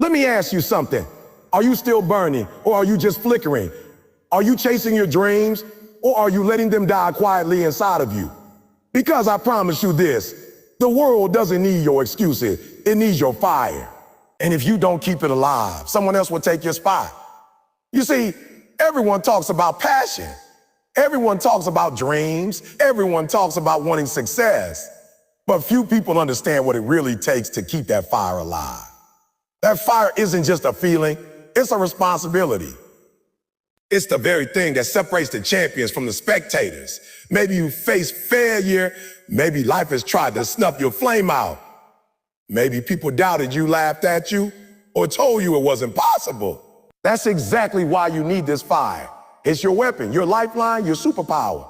Let me ask you something. Are you still burning, or are you just flickering? Are you chasing your dreams, or are you letting them die quietly inside of you? Because I promise you this, the world doesn't need your excuses, it needs your fire. And if you don't keep it alive, someone else will take your spot. You see, everyone talks about passion. Everyone talks about dreams. Everyone talks about wanting success. But few people understand what it really takes to keep that fire alive. That fire isn't just a feeling, it's a responsibility. It's the very thing that separates the champions from the spectators. Maybe you face failure. Maybe life has tried to snuff your flame out. Maybe people doubted you, laughed at you, or told you it wasn't possible. That's exactly why you need this fire. It's your weapon, your lifeline, your superpower.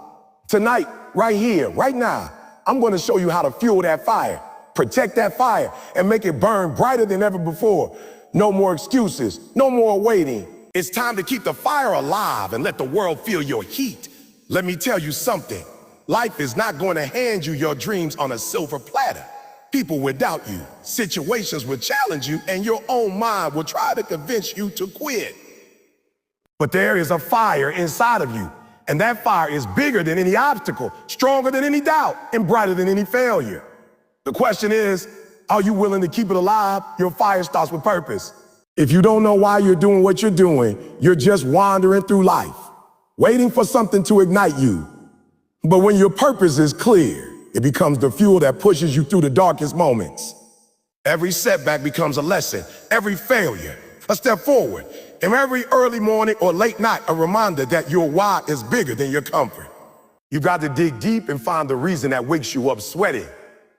Tonight, right here, right now, I'm going to show you how to fuel that fire, protect that fire, and make it burn brighter than ever before. No more excuses, no more waiting. It's time to keep the fire alive and let the world feel your heat. Let me tell you something. Life is not going to hand you your dreams on a silver platter. People will doubt you, situations will challenge you, and your own mind will try to convince you to quit. But there is a fire inside of you, and that fire is bigger than any obstacle, stronger than any doubt, and brighter than any failure. The question is, are you willing to keep it alive? Your fire starts with purpose. If you don't know why you're doing what you're doing, you're just wandering through life, waiting for something to ignite you. But when your purpose is clear, it becomes the fuel that pushes you through the darkest moments. Every setback becomes a lesson, every failure, a step forward, and every early morning or late night, a reminder that your why is bigger than your comfort. You've got to dig deep and find the reason that wakes you up sweating,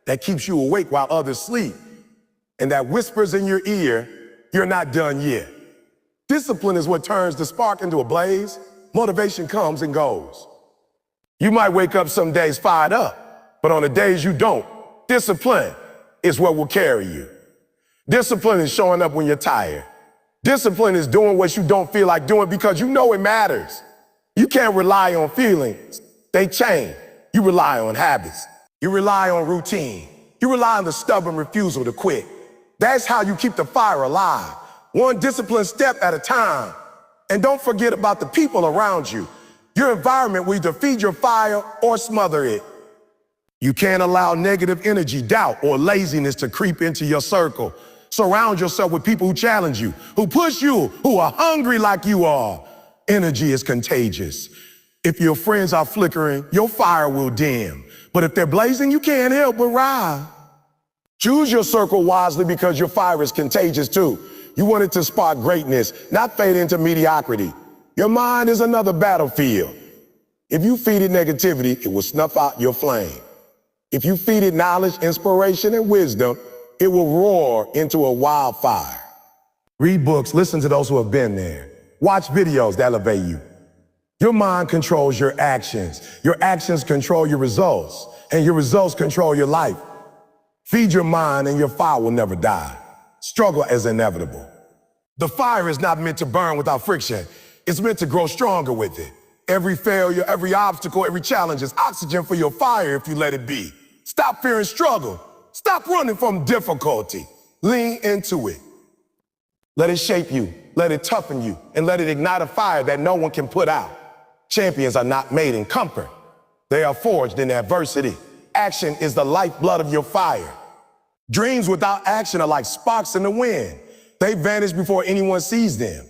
that keeps you awake while others sleep, and that whispers in your ear, you're not done yet. Discipline is what turns the spark into a blaze. Motivation comes and goes. You might wake up some days fired up, but on the days you don't, discipline is what will carry you. Discipline is showing up when you're tired. Discipline is doing what you don't feel like doing because you know it matters. You can't rely on feelings. They change. You rely on habits. You rely on routine. You rely on the stubborn refusal to quit. That's how you keep the fire alive, one disciplined step at a time. And don't forget about the people around you. Your environment will either feed your fire or smother it. You can't allow negative energy, doubt, or laziness to creep into your circle. Surround yourself with people who challenge you, who push you, who are hungry like you are. Energy is contagious. If your friends are flickering, your fire will dim. But if they're blazing, you can't help but rise. Choose your circle wisely because your fire is contagious too. You want it to spark greatness, not fade into mediocrity. Your mind is another battlefield. If you feed it negativity, it will snuff out your flame. If you feed it knowledge, inspiration, and wisdom, it will roar into a wildfire. Read books, listen to those who have been there. Watch videos that elevate you. Your mind controls your actions. Your actions control your results, and your results control your life. Feed your mind and your fire will never die. Struggle is inevitable. The fire is not meant to burn without friction. It's meant to grow stronger with it. Every failure, every obstacle, every challenge is oxygen for your fire if you let it be. Stop fearing struggle. Stop running from difficulty. Lean into it. Let it shape you, let it toughen you, and let it ignite a fire that no one can put out. Champions are not made in comfort. They are forged in adversity. Action is the lifeblood of your fire. Dreams without action are like sparks in the wind. They vanish before anyone sees them.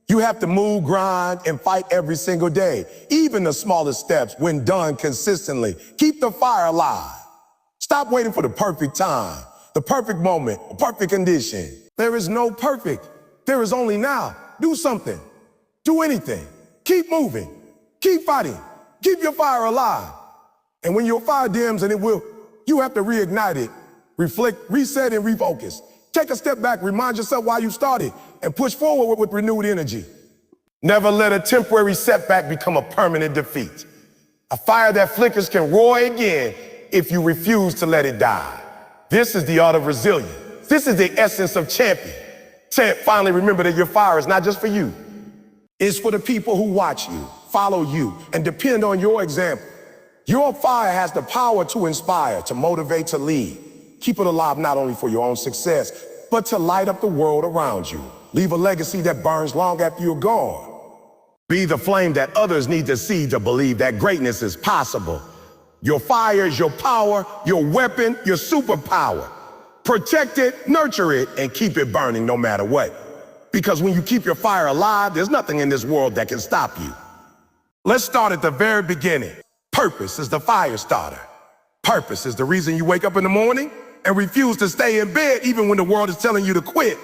You have to move, grind, and fight every single day. Even the smallest steps, when done consistently, keep the fire alive. Stop waiting for the perfect time, the perfect moment, the perfect condition. There is no perfect. There is only now. Do something. Do anything. Keep moving. Keep fighting. Keep your fire alive. And when your fire dims, and it will, you have to reignite it, reflect, reset, and refocus. Take a step back, remind yourself why you started, and push forward with renewed energy. Never let a temporary setback become a permanent defeat. A fire that flickers can roar again if you refuse to let it die. This is the art of resilience. This is the essence of champion. Finally remember that your fire is not just for you. It's for the people who watch you, follow you, and depend on your example. Your fire has the power to inspire, to motivate, to lead. Keep it alive not only for your own success, but to light up the world around you. Leave a legacy that burns long after you're gone. Be the flame that others need to see to believe that greatness is possible. Your fire is your power, your weapon, your superpower. Protect it, nurture it, and keep it burning no matter what. Because when you keep your fire alive, there's nothing in this world that can stop you. Let's start at the very beginning. Purpose is the fire starter. Purpose is the reason you wake up in the morning and refuse to stay in bed even when the world is telling you to quit.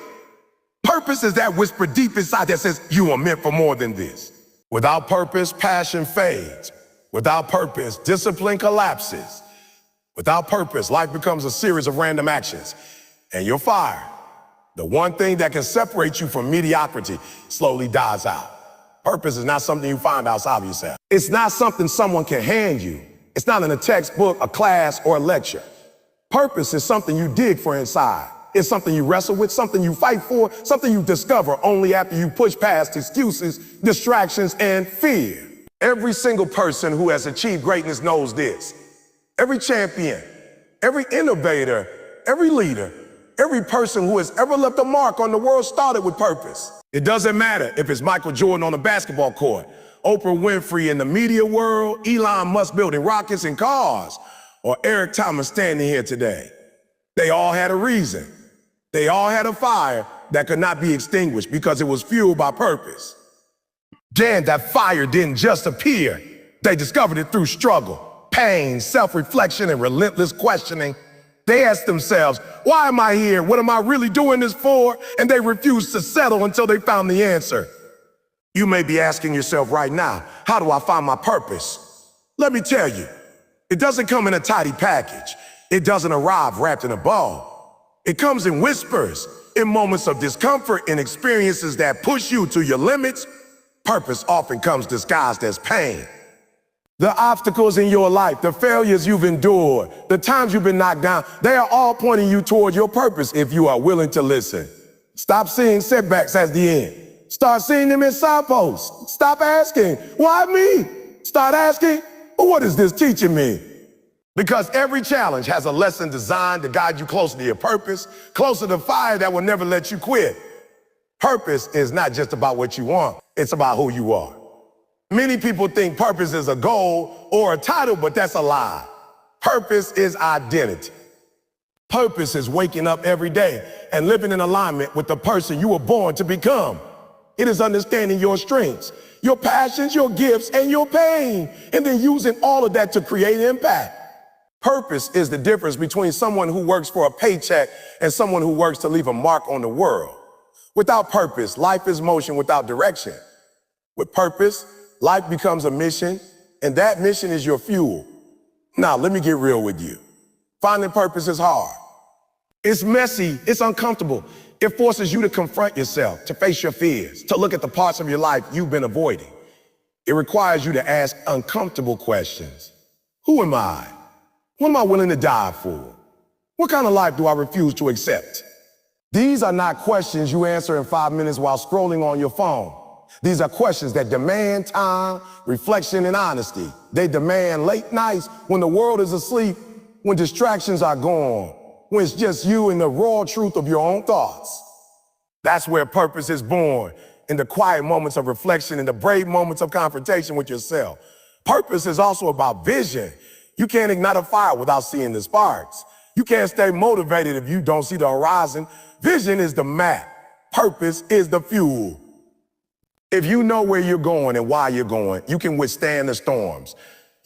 Purpose is that whisper deep inside that says you are meant for more than this. Without purpose, passion fades. Without purpose, discipline collapses. Without purpose, life becomes a series of random actions. And your fire, the one thing that can separate you from mediocrity, slowly dies out. Purpose is not something you find outside of yourself. It's not something someone can hand you. It's not in a textbook, a class, or a lecture. Purpose is something you dig for inside. It's something you wrestle with, something you fight for, something you discover only after you push past excuses, distractions, and fear. Every single person who has achieved greatness knows this. Every champion, every innovator, every leader, every person who has ever left a mark on the world started with purpose. It doesn't matter if it's Michael Jordan on the basketball court, Oprah Winfrey in the media world, Elon Musk building rockets and cars, or Eric Thomas standing here today. They all had a reason. They all had a fire that could not be extinguished because it was fueled by purpose. Then that fire didn't just appear. They discovered it through struggle, pain, self-reflection, and relentless questioning. They asked themselves, why am I here? What am I really doing this for? And they refused to settle until they found the answer. You may be asking yourself right now, how do I find my purpose? Let me tell you, it doesn't come in a tidy package. It doesn't arrive wrapped in a bow. It comes in whispers, in moments of discomfort, in experiences that push you to your limits. Purpose often comes disguised as pain. The obstacles in your life, the failures you've endured, the times you've been knocked down, they are all pointing you toward your purpose if you are willing to listen. Stop seeing setbacks as the end. Start seeing them as signposts. Stop asking, why me? Start asking, well, what is this teaching me? Because every challenge has a lesson designed to guide you closer to your purpose, closer to fire that will never let you quit. Purpose is not just about what you want, it's about who you are. Many people think purpose is a goal or a title, but that's a lie. Purpose is identity. Purpose is waking up every day and living in alignment with the person you were born to become. It is understanding your strengths, your passions, your gifts, and your pain, and then using all of that to create impact. Purpose is the difference between someone who works for a paycheck and someone who works to leave a mark on the world. Without purpose, life is motion without direction. With purpose, life becomes a mission, and that mission is your fuel. Now, let me get real with you. Finding purpose is hard. It's messy, it's uncomfortable. It forces you to confront yourself, to face your fears, to look at the parts of your life you've been avoiding. It requires you to ask uncomfortable questions. Who am I? What am I willing to die for? What kind of life do I refuse to accept? These are not questions you answer in 5 minutes while scrolling on your phone. These are questions that demand time, reflection, and honesty. They demand late nights when the world is asleep, when distractions are gone, when it's just you and the raw truth of your own thoughts. That's where purpose is born, in the quiet moments of reflection, in the brave moments of confrontation with yourself. Purpose is also about vision. You can't ignite a fire without seeing the sparks. You can't stay motivated if you don't see the horizon. Vision is the map. Purpose is the fuel. If you know where you're going and why you're going, you can withstand the storms.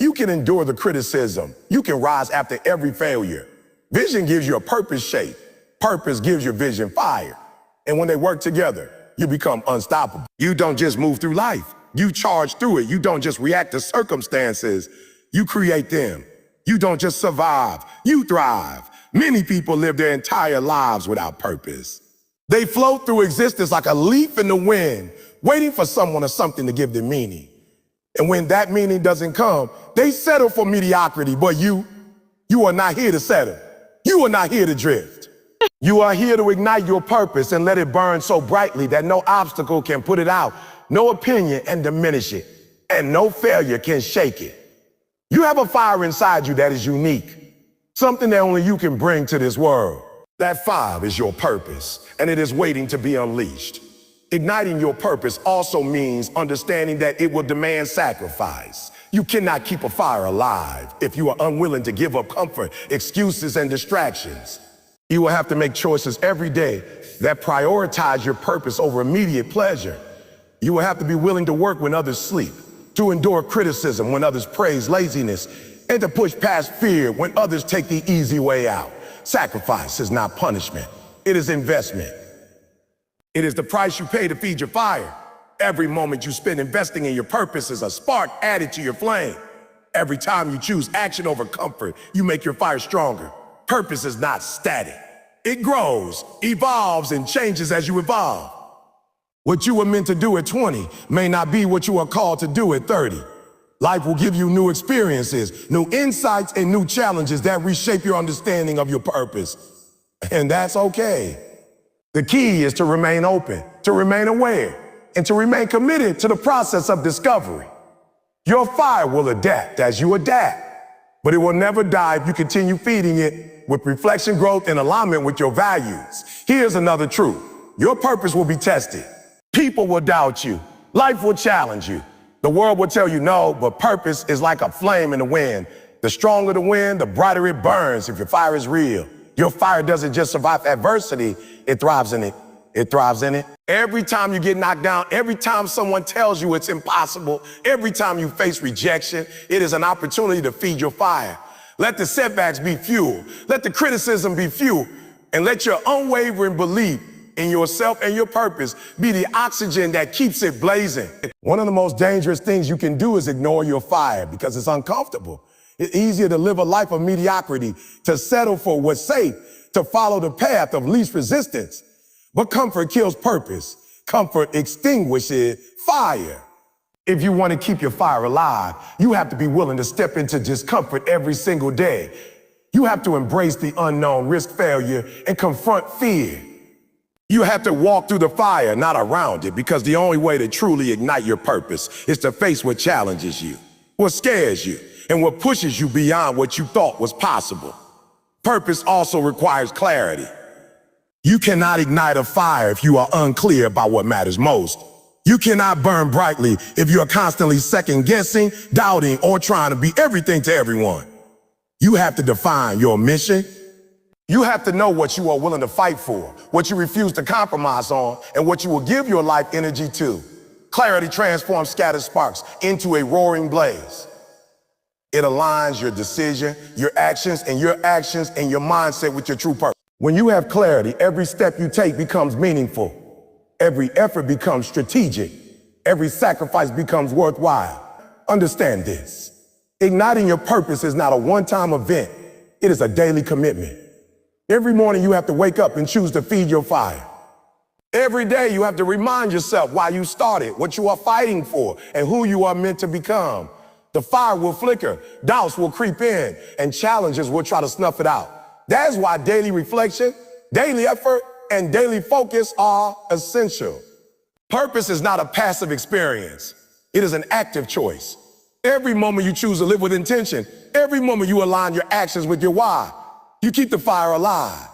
You can endure the criticism. You can rise after every failure. Vision gives you a purpose shape. Purpose gives your vision fire. And when they work together, you become unstoppable. You don't just move through life. You charge through it. You don't just react to circumstances. You create them. You don't just survive, you thrive. Many people live their entire lives without purpose. They float through existence like a leaf in the wind, waiting for someone or something to give them meaning. And when that meaning doesn't come, they settle for mediocrity. But you are not here to settle. You are not here to drift. You are here to ignite your purpose and let it burn so brightly that no obstacle can put it out, no opinion can diminish it, and no failure can shake it. You have a fire inside you that is unique, something that only you can bring to this world. That fire is your purpose, and it is waiting to be unleashed. Igniting your purpose also means understanding that it will demand sacrifice. You cannot keep a fire alive if you are unwilling to give up comfort, excuses, and distractions. You will have to make choices every day that prioritize your purpose over immediate pleasure. You will have to be willing to work when others sleep, to endure criticism when others praise laziness, and to push past fear when others take the easy way out. Sacrifice is not punishment. It is investment. It is the price you pay to feed your fire. Every moment you spend investing in your purpose is a spark added to your flame. Every time you choose action over comfort, you make your fire stronger. Purpose is not static. It grows, evolves, and changes as you evolve. What you were meant to do at 20 may not be what you are called to do at 30. Life will give you new experiences, new insights, and new challenges that reshape your understanding of your purpose. And that's okay. The key is to remain open, to remain aware, and to remain committed to the process of discovery. Your fire will adapt as you adapt, but it will never die if you continue feeding it with reflection, growth, and alignment with your values. Here's another truth. Your purpose will be tested. People will doubt you. Life will challenge you. The world will tell you no, but purpose is like a flame in the wind. The stronger the wind, the brighter it burns if your fire is real. Your fire doesn't just survive adversity, it thrives in it. It thrives in it. Every time you get knocked down, every time someone tells you it's impossible, every time you face rejection, it is an opportunity to feed your fire. Let the setbacks be fuel. Let the criticism be fuel. And let your unwavering belief in yourself and your purpose be the oxygen that keeps it blazing. One of the most dangerous things you can do is ignore your fire because it's uncomfortable. It's easier to live a life of mediocrity, to settle for what's safe, to follow the path of least resistance. But comfort kills purpose. Comfort extinguishes fire. If you want to keep your fire alive, you have to be willing to step into discomfort every single day. You have to embrace the unknown, risk failure, and confront fear. You have to walk through the fire, not around it, because the only way to truly ignite your purpose is to face what challenges you, what scares you, and what pushes you beyond what you thought was possible. Purpose also requires clarity. You cannot ignite a fire if you are unclear about what matters most. You cannot burn brightly if you are constantly second-guessing, doubting, or trying to be everything to everyone. You have to define your mission. You have to know what you are willing to fight for, what you refuse to compromise on, and what you will give your life energy to. Clarity transforms scattered sparks into a roaring blaze. It aligns your decision, your actions, and your mindset with your true purpose. When you have clarity, every step you take becomes meaningful. Every effort becomes strategic. Every sacrifice becomes worthwhile. Understand this. Igniting your purpose is not a one-time event. It is a daily commitment. Every morning you have to wake up and choose to feed your fire. Every day you have to remind yourself why you started, what you are fighting for, and who you are meant to become. The fire will flicker, doubts will creep in, and challenges will try to snuff it out. That's why daily reflection, daily effort, and daily focus are essential. Purpose is not a passive experience. It is an active choice. Every moment you choose to live with intention, every moment you align your actions with your why, you keep the fire alive.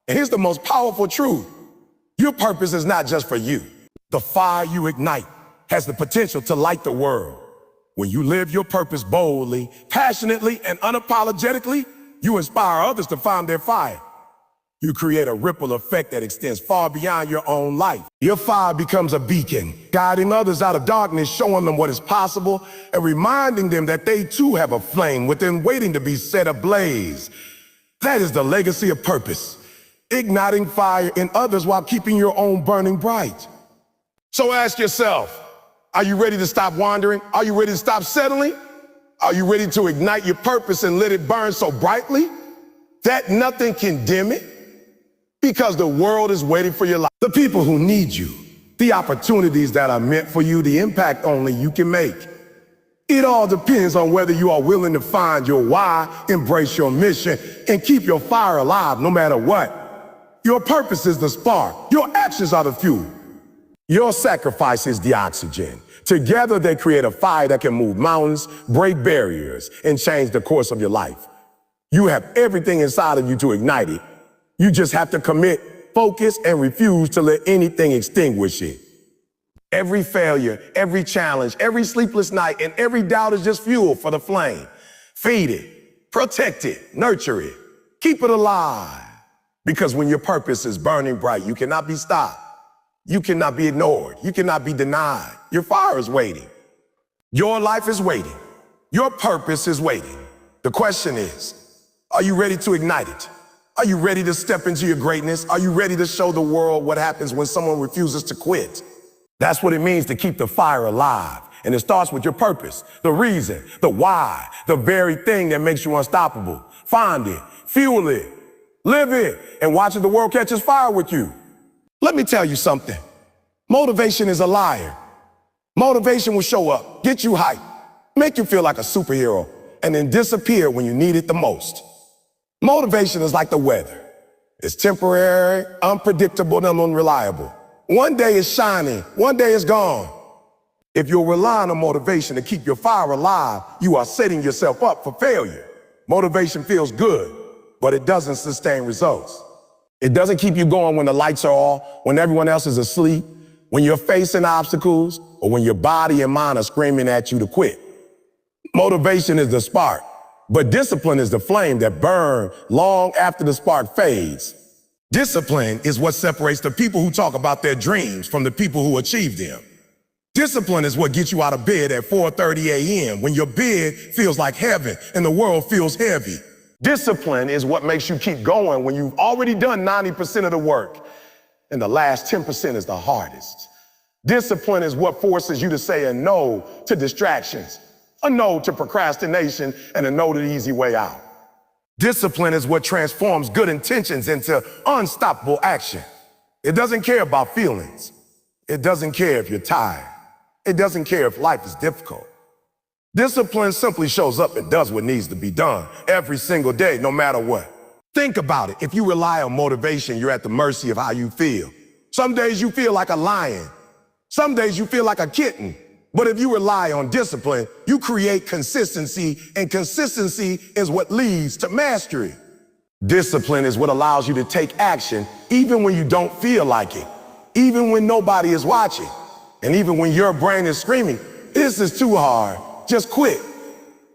And here's the most powerful truth. Your purpose is not just for you. The fire you ignite has the potential to light the world. When you live your purpose boldly, passionately, and unapologetically, you inspire others to find their fire. You create a ripple effect that extends far beyond your own life. Your fire becomes a beacon, guiding others out of darkness, showing them what is possible, and reminding them that they too have a flame within waiting to be set ablaze. That is the legacy of purpose, igniting fire in others while keeping your own burning bright. So ask yourself, are you ready to stop wandering? Are you ready to stop settling? Are you ready to ignite your purpose and let it burn so brightly that nothing can dim it? Because the world is waiting for your life. The people who need you, the opportunities that are meant for you, the impact only you can make. It all depends on whether you are willing to find your why, embrace your mission, and keep your fire alive no matter what. Your purpose is the spark. Your actions are the fuel. Your sacrifice is the oxygen. Together they create a fire that can move mountains, break barriers, and change the course of your life. You have everything inside of you to ignite it. You just have to commit, focus, and refuse to let anything extinguish it. Every failure, every challenge, every sleepless night, and every doubt is just fuel for the flame. Feed it, protect it, nurture it, keep it alive. Because when your purpose is burning bright, you cannot be stopped. You cannot be ignored. You cannot be denied. Your fire is waiting. Your life is waiting. Your purpose is waiting. The question is, are you ready to ignite it? Are you ready to step into your greatness? Are you ready to show the world what happens when someone refuses to quit? That's what it means to keep the fire alive. And it starts with your purpose, the reason, the why, the very thing that makes you unstoppable. Find it, fuel it, live it, and watch as the world catches fire with you. Let me tell you something. Motivation is a liar. Motivation will show up, get you hyped, make you feel like a superhero, and then disappear when you need it the most. Motivation is like the weather. It's temporary, unpredictable, and unreliable. One day it's shining, one day it's gone. If you're relying on motivation to keep your fire alive, you are setting yourself up for failure. Motivation feels good, but it doesn't sustain results. It doesn't keep you going when the lights are off, when everyone else is asleep, when you're facing obstacles, or when your body and mind are screaming at you to quit. Motivation is the spark, but discipline is the flame that burns long after the spark fades. Discipline is what separates the people who talk about their dreams from the people who achieve them. Discipline is what gets you out of bed at 4:30 a.m. when your bed feels like heaven and the world feels heavy. Discipline is what makes you keep going when you've already done 90% of the work, and the last 10% is the hardest. Discipline is what forces you to say a no to distractions, a no to procrastination, and a no to the easy way out. Discipline is what transforms good intentions into unstoppable action. It doesn't care about feelings. It doesn't care if you're tired. It doesn't care if life is difficult. Discipline simply shows up and does what needs to be done every single day, no matter what. Think about it. If you rely on motivation, you're at the mercy of how you feel. Some days you feel like a lion. Some days you feel like a kitten. But if you rely on discipline, you create consistency, and consistency is what leads to mastery. Discipline is what allows you to take action even when you don't feel like it, even when nobody is watching, and even when your brain is screaming, "This is too hard, just quit."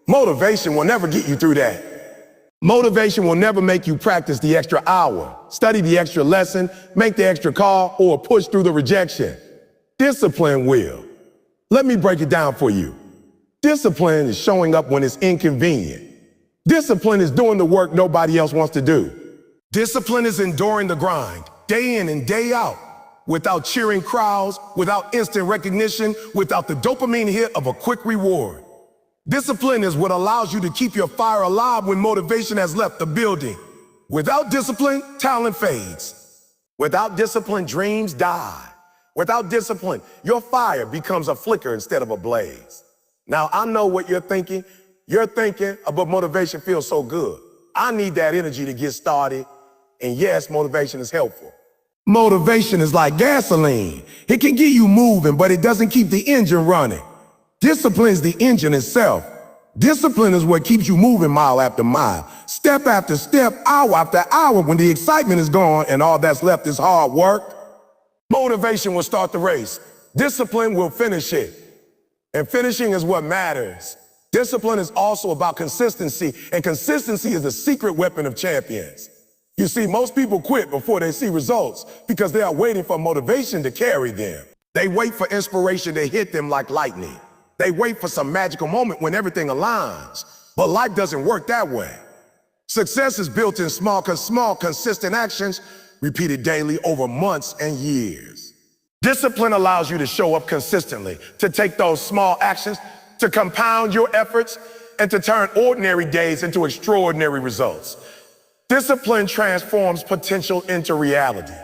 Motivation will never get you through that. Motivation will never make you practice the extra hour, study the extra lesson, make the extra call, or push through the rejection. Discipline will. Let me break it down for you. Discipline is showing up when it's inconvenient. Discipline is doing the work nobody else wants to do. Discipline is enduring the grind, day in and day out, without cheering crowds, without instant recognition, without the dopamine hit of a quick reward. Discipline is what allows you to keep your fire alive when motivation has left the building. Without discipline, talent fades. Without discipline, dreams die. Without discipline, your fire becomes a flicker instead of a blaze. Now, I know what you're thinking. You're thinking, but motivation feels so good. I need that energy to get started. And yes, motivation is helpful. Motivation is like gasoline. It can get you moving, but it doesn't keep the engine running. Discipline is the engine itself. Discipline is what keeps you moving mile after mile, step after step, hour after hour when the excitement is gone and all that's left is hard work. Motivation will start the race. Discipline will finish it. And finishing is what matters. Discipline is also about consistency, and consistency is the secret weapon of champions. You see, most people quit before they see results because they are waiting for motivation to carry them. They wait for inspiration to hit them like lightning. They wait for some magical moment when everything aligns. But life doesn't work that way. Success is built in small, consistent actions repeated daily over months and years. Discipline allows you to show up consistently, to take those small actions, to compound your efforts, and to turn ordinary days into extraordinary results. Discipline transforms potential into reality.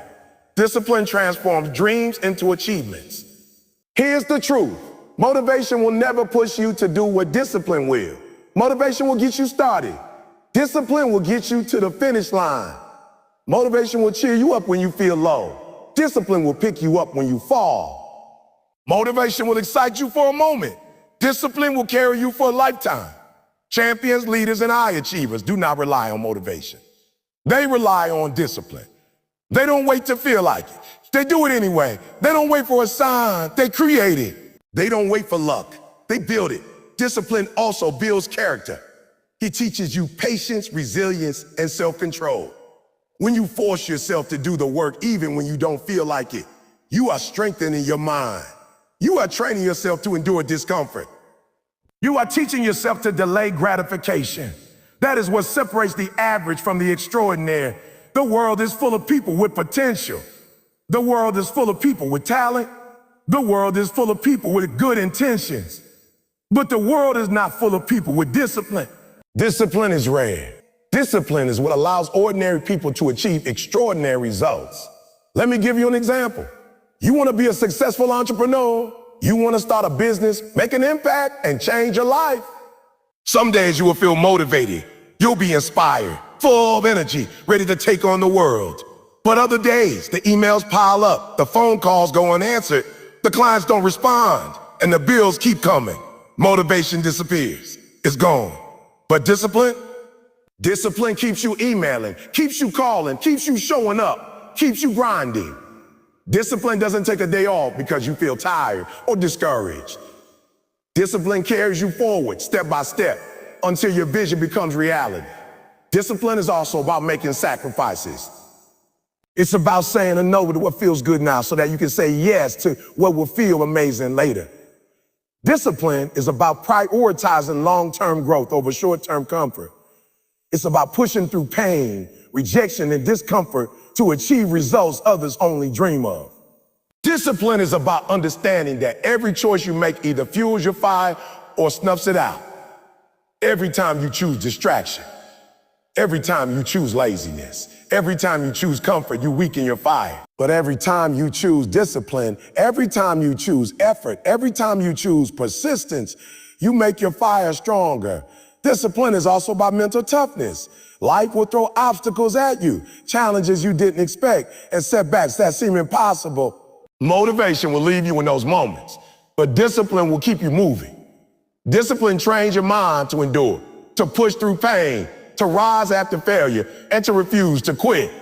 Discipline transforms dreams into achievements. Here's the truth. Motivation will never push you to do what discipline will. Motivation will get you started. Discipline will get you to the finish line. Motivation will cheer you up when you feel low. Discipline will pick you up when you fall. Motivation will excite you for a moment. Discipline will carry you for a lifetime. Champions, leaders, and high achievers do not rely on motivation. They rely on discipline. They don't wait to feel like it. They do it anyway. They don't wait for a sign. They create it. They don't wait for luck. They build it. Discipline also builds character. It teaches you patience, resilience, and self-control. When you force yourself to do the work even when you don't feel like it, you are strengthening your mind. You are training yourself to endure discomfort. You are teaching yourself to delay gratification. That is what separates the average from the extraordinary. The world is full of people with potential. The world is full of people with talent. The world is full of people with good intentions. But the world is not full of people with discipline. Discipline is rare. Discipline is what allows ordinary people to achieve extraordinary results. Let me give you an example. You want to be a successful entrepreneur? You want to start a business, make an impact, and change your life? Some days you will feel motivated. You'll be inspired, full of energy, ready to take on the world. But other days, the emails pile up, the phone calls go unanswered, the clients don't respond, and the bills keep coming. Motivation disappears. It's gone. But discipline? Discipline keeps you emailing, keeps you calling, keeps you showing up, keeps you grinding. Discipline doesn't take a day off because you feel tired or discouraged. Discipline carries you forward step by step until your vision becomes reality. Discipline is also about making sacrifices. It's about saying a no to what feels good now so that you can say yes to what will feel amazing later. Discipline is about prioritizing long-term growth over short-term comfort. It's about pushing through pain, rejection, and discomfort to achieve results others only dream of. Discipline is about understanding that every choice you make either fuels your fire or snuffs it out. Every time you choose distraction, every time you choose laziness, every time you choose comfort, you weaken your fire. But every time you choose discipline, every time you choose effort, every time you choose persistence, you make your fire stronger. Discipline is also about mental toughness. Life will throw obstacles at you, challenges you didn't expect, and setbacks that seem impossible. Motivation will leave you in those moments, but discipline will keep you moving. Discipline trains your mind to endure, to push through pain, to rise after failure, and to refuse to quit.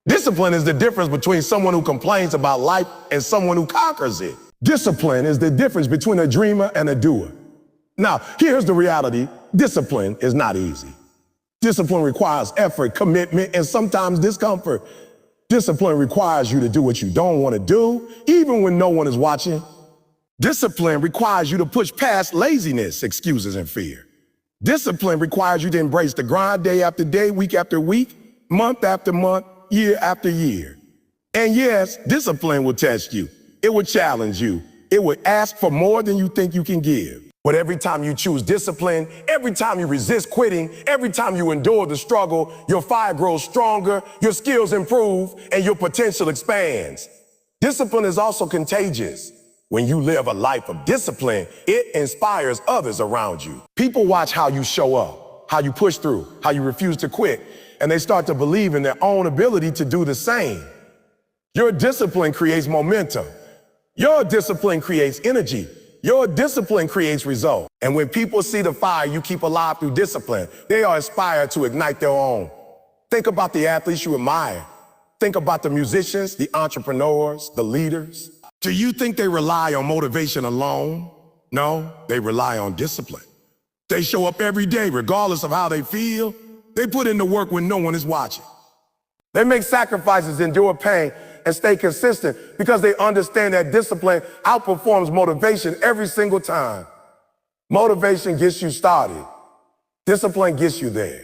Discipline is the difference between someone who complains about life and someone who conquers it. Discipline is the difference between a dreamer and a doer. Now, here's the reality. Discipline is not easy. Discipline requires effort, commitment, and sometimes discomfort. Discipline requires you to do what you don't want to do, even when no one is watching. Discipline requires you to push past laziness, excuses, and fear. Discipline requires you to embrace the grind day after day, week after week, month after month, year after year. And yes, discipline will test you. It will challenge you. It will ask for more than you think you can give. But every time you choose discipline, every time you resist quitting, every time you endure the struggle, your fire grows stronger, your skills improve, and your potential expands. Discipline is also contagious. When you live a life of discipline, it inspires others around you. People watch how you show up, how you push through, how you refuse to quit, and they start to believe in their own ability to do the same. Your discipline creates momentum. Your discipline creates energy. Your discipline creates results. And when people see the fire you keep alive through discipline, they are inspired to ignite their own. Think about the athletes you admire. Think about the musicians, the entrepreneurs, the leaders. Do you think they rely on motivation alone? No, they rely on discipline. They show up every day regardless of how they feel. They put in the work when no one is watching. They make sacrifices, endure pain, and stay consistent because they understand that discipline outperforms motivation every single time. Motivation gets you started. Discipline gets you there.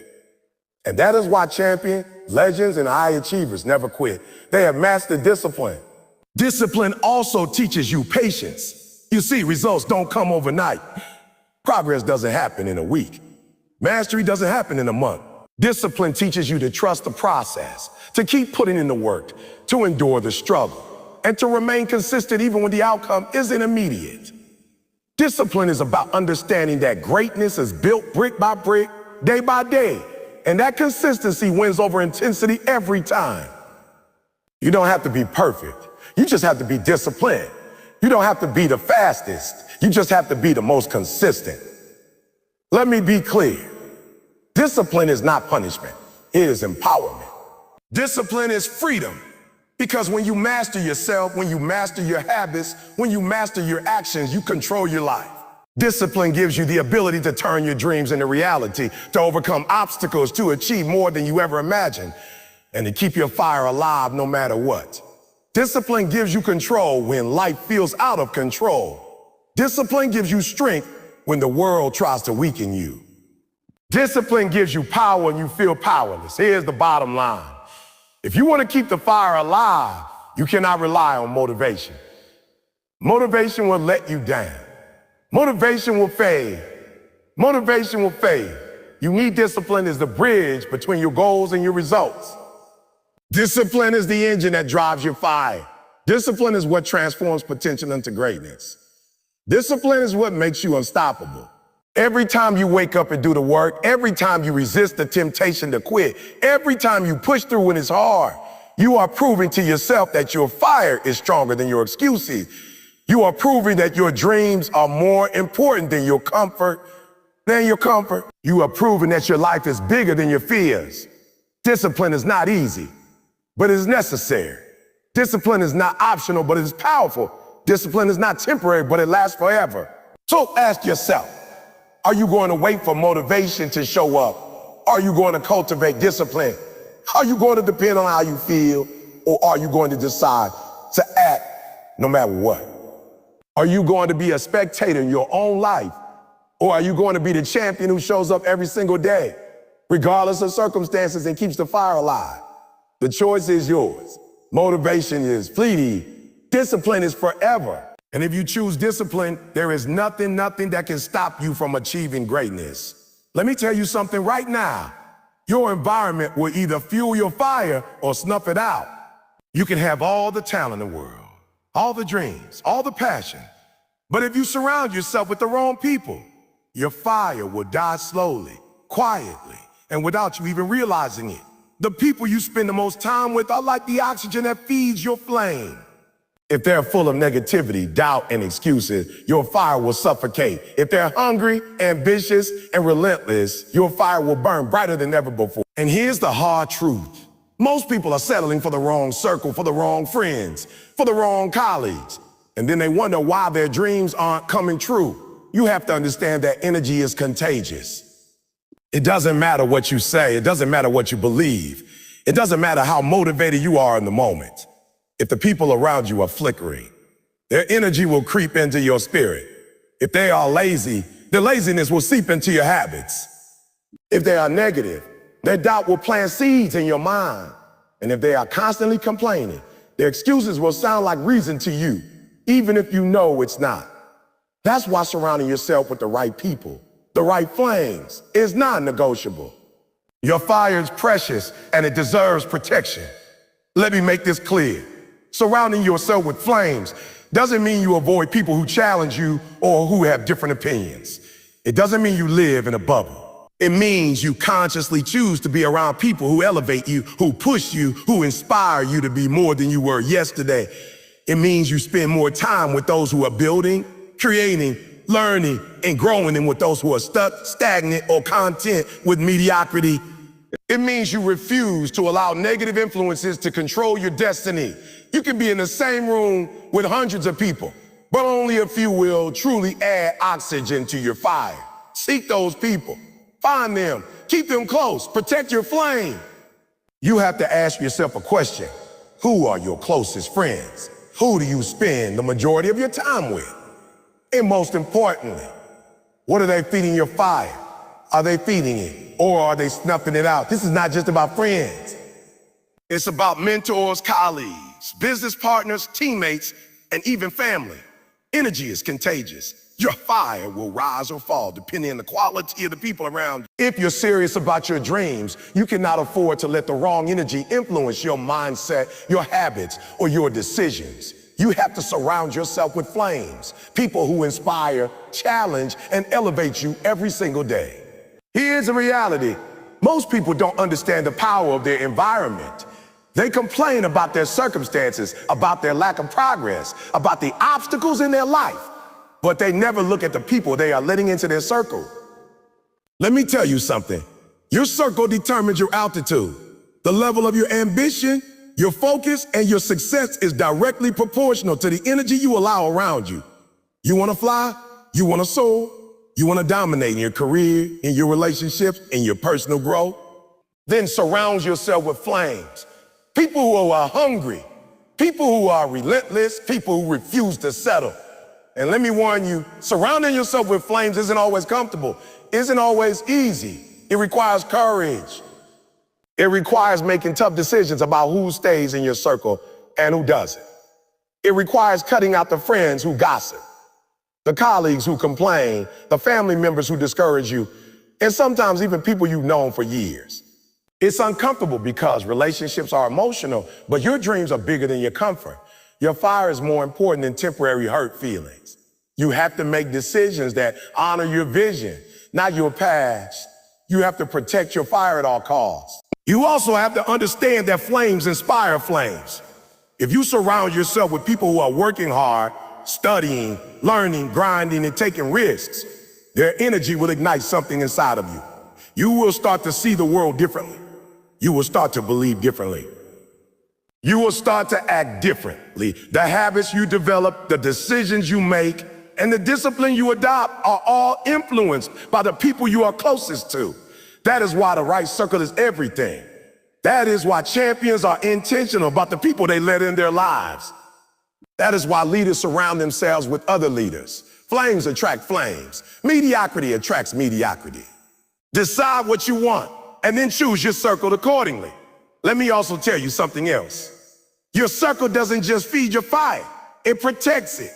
And that is why champions, legends, and high achievers never quit. They have mastered discipline. Discipline also teaches you patience. You see, results don't come overnight. Progress doesn't happen in a week. Mastery doesn't happen in a month. Discipline teaches you to trust the process, to keep putting in the work, to endure the struggle, and to remain consistent even when the outcome isn't immediate. Discipline is about understanding that greatness is built brick by brick, day by day, and that consistency wins over intensity every time. You don't have to be perfect. You just have to be disciplined. You don't have to be the fastest. You just have to be the most consistent. Let me be clear. Discipline is not punishment. It is empowerment. Discipline is freedom. Because when you master yourself, when you master your habits, when you master your actions, you control your life. Discipline gives you the ability to turn your dreams into reality, to overcome obstacles, to achieve more than you ever imagined, and to keep your fire alive no matter what. Discipline gives you control when life feels out of control. Discipline gives you strength when the world tries to weaken you. Discipline gives you power when you feel powerless. Here's the bottom line. If you want to keep the fire alive, you cannot rely on motivation. Motivation will let you down. Motivation will fade. Motivation will fade. You need discipline as the bridge between your goals and your results. Discipline is the engine that drives your fire. Discipline is what transforms potential into greatness. Discipline is what makes you unstoppable. Every time you wake up and do the work, every time you resist the temptation to quit, every time you push through when it's hard, you are proving to yourself that your fire is stronger than your excuses. You are proving that your dreams are more important than your comfort. You are proving that your life is bigger than your fears. Discipline is not easy, but it is necessary. Discipline is not optional, but it is powerful. Discipline is not temporary, but it lasts forever. So ask yourself, are you going to wait for motivation to show up? Are you going to cultivate discipline? Are you going to depend on how you feel? Or are you going to decide to act no matter what? Are you going to be a spectator in your own life? Or are you going to be the champion who shows up every single day, regardless of circumstances, and keeps the fire alive? The choice is yours. Motivation is fleeting. Discipline is forever. And if you choose discipline, there is nothing that can stop you from achieving greatness. Let me tell you something right now. Your environment will either fuel your fire or snuff it out. You can have all the talent in the world, all the dreams, all the passion. But if you surround yourself with the wrong people, your fire will die slowly, quietly, and without you even realizing it. The people you spend the most time with are like the oxygen that feeds your flame. If they're full of negativity, doubt, and excuses, your fire will suffocate. If they're hungry, ambitious, and relentless, your fire will burn brighter than ever before. And here's the hard truth. Most people are settling for the wrong circle, for the wrong friends, for the wrong colleagues. And then they wonder why their dreams aren't coming true. You have to understand that energy is contagious. It doesn't matter what you say. It doesn't matter what you believe. It doesn't matter how motivated you are in the moment. If the people around you are flickering, their energy will creep into your spirit. If they are lazy, their laziness will seep into your habits. If they are negative, their doubt will plant seeds in your mind. And if they are constantly complaining, their excuses will sound like reason to you, even if you know it's not. That's why surrounding yourself with the right people, the right flames, is non-negotiable. Your fire is precious and it deserves protection. Let me make this clear. Surrounding yourself with flames doesn't mean you avoid people who challenge you or who have different opinions. It doesn't mean you live in a bubble. It means you consciously choose to be around people who elevate you, who push you, who inspire you to be more than you were yesterday. It means you spend more time with those who are building, creating, learning, and growing than with those who are stuck, stagnant, or content with mediocrity. It means you refuse to allow negative influences to control your destiny. You can be in the same room with hundreds of people, but only a few will truly add oxygen to your fire. Seek those people, find them, keep them close, protect your flame. You have to ask yourself a question. Who are your closest friends? Who do you spend the majority of your time with? And most importantly, what are they feeding your fire? Are they feeding it or are they snuffing it out? This is not just about friends. It's about mentors, colleagues, business partners, teammates, and even family. Energy is contagious. Your fire will rise or fall depending on the quality of the people around you. If you're serious about your dreams, you cannot afford to let the wrong energy influence your mindset, your habits, or your decisions. You have to surround yourself with flames, people who inspire, challenge, and elevate you every single day. Here's the reality. Most people don't understand the power of their environment. They complain about their circumstances, about their lack of progress, about the obstacles in their life, but they never look at the people they are letting into their circle. Let me tell you something. Your circle determines your altitude. The level of your ambition, your focus, and your success is directly proportional to the energy you allow around you. You want to fly? You want to soar? You want to dominate in your career, in your relationships, in your personal growth? Then surround yourself with flames. People who are hungry, people who are relentless, people who refuse to settle. And let me warn you, surrounding yourself with flames isn't always comfortable, isn't always easy. It requires courage. It requires making tough decisions about who stays in your circle and who doesn't. It requires cutting out the friends who gossip, the colleagues who complain, the family members who discourage you, and sometimes even people you've known for years. It's uncomfortable because relationships are emotional, but your dreams are bigger than your comfort. Your fire is more important than temporary hurt feelings. You have to make decisions that honor your vision, not your past. You have to protect your fire at all costs. You also have to understand that flames inspire flames. If you surround yourself with people who are working hard, studying, learning, grinding, and taking risks, their energy will ignite something inside of you. You will start to see the world differently. You will start to believe differently. You will start to act differently. The habits you develop, the decisions you make, and the discipline you adopt are all influenced by the people you are closest to. That is why the right circle is everything. That is why champions are intentional about the people they let in their lives. That is why leaders surround themselves with other leaders. Flames attract flames. Mediocrity attracts mediocrity. Decide what you want and then choose your circle accordingly. Let me also tell you something else. Your circle doesn't just feed your fire, it protects it.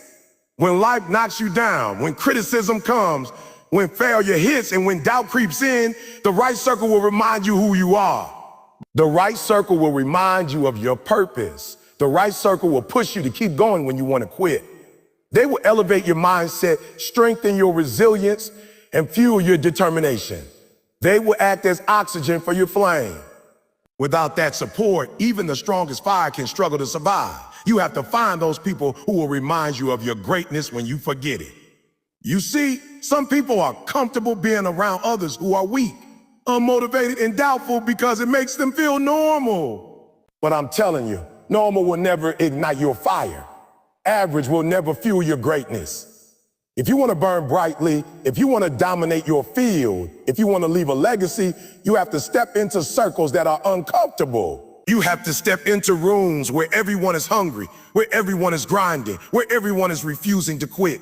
When life knocks you down, when criticism comes, when failure hits, and when doubt creeps in, the right circle will remind you who you are. The right circle will remind you of your purpose. The right circle will push you to keep going when you want to quit. They will elevate your mindset, strengthen your resilience, and fuel your determination. They will act as oxygen for your flame. Without that support, even the strongest fire can struggle to survive. You have to find those people who will remind you of your greatness when you forget it. You see, some people are comfortable being around others who are weak, unmotivated, and doubtful because it makes them feel normal. But I'm telling you, normal will never ignite your fire. Average will never fuel your greatness. If you want to burn brightly, if you want to dominate your field, if you want to leave a legacy, you have to step into circles that are uncomfortable. You have to step into rooms where everyone is hungry, where everyone is grinding, where everyone is refusing to quit.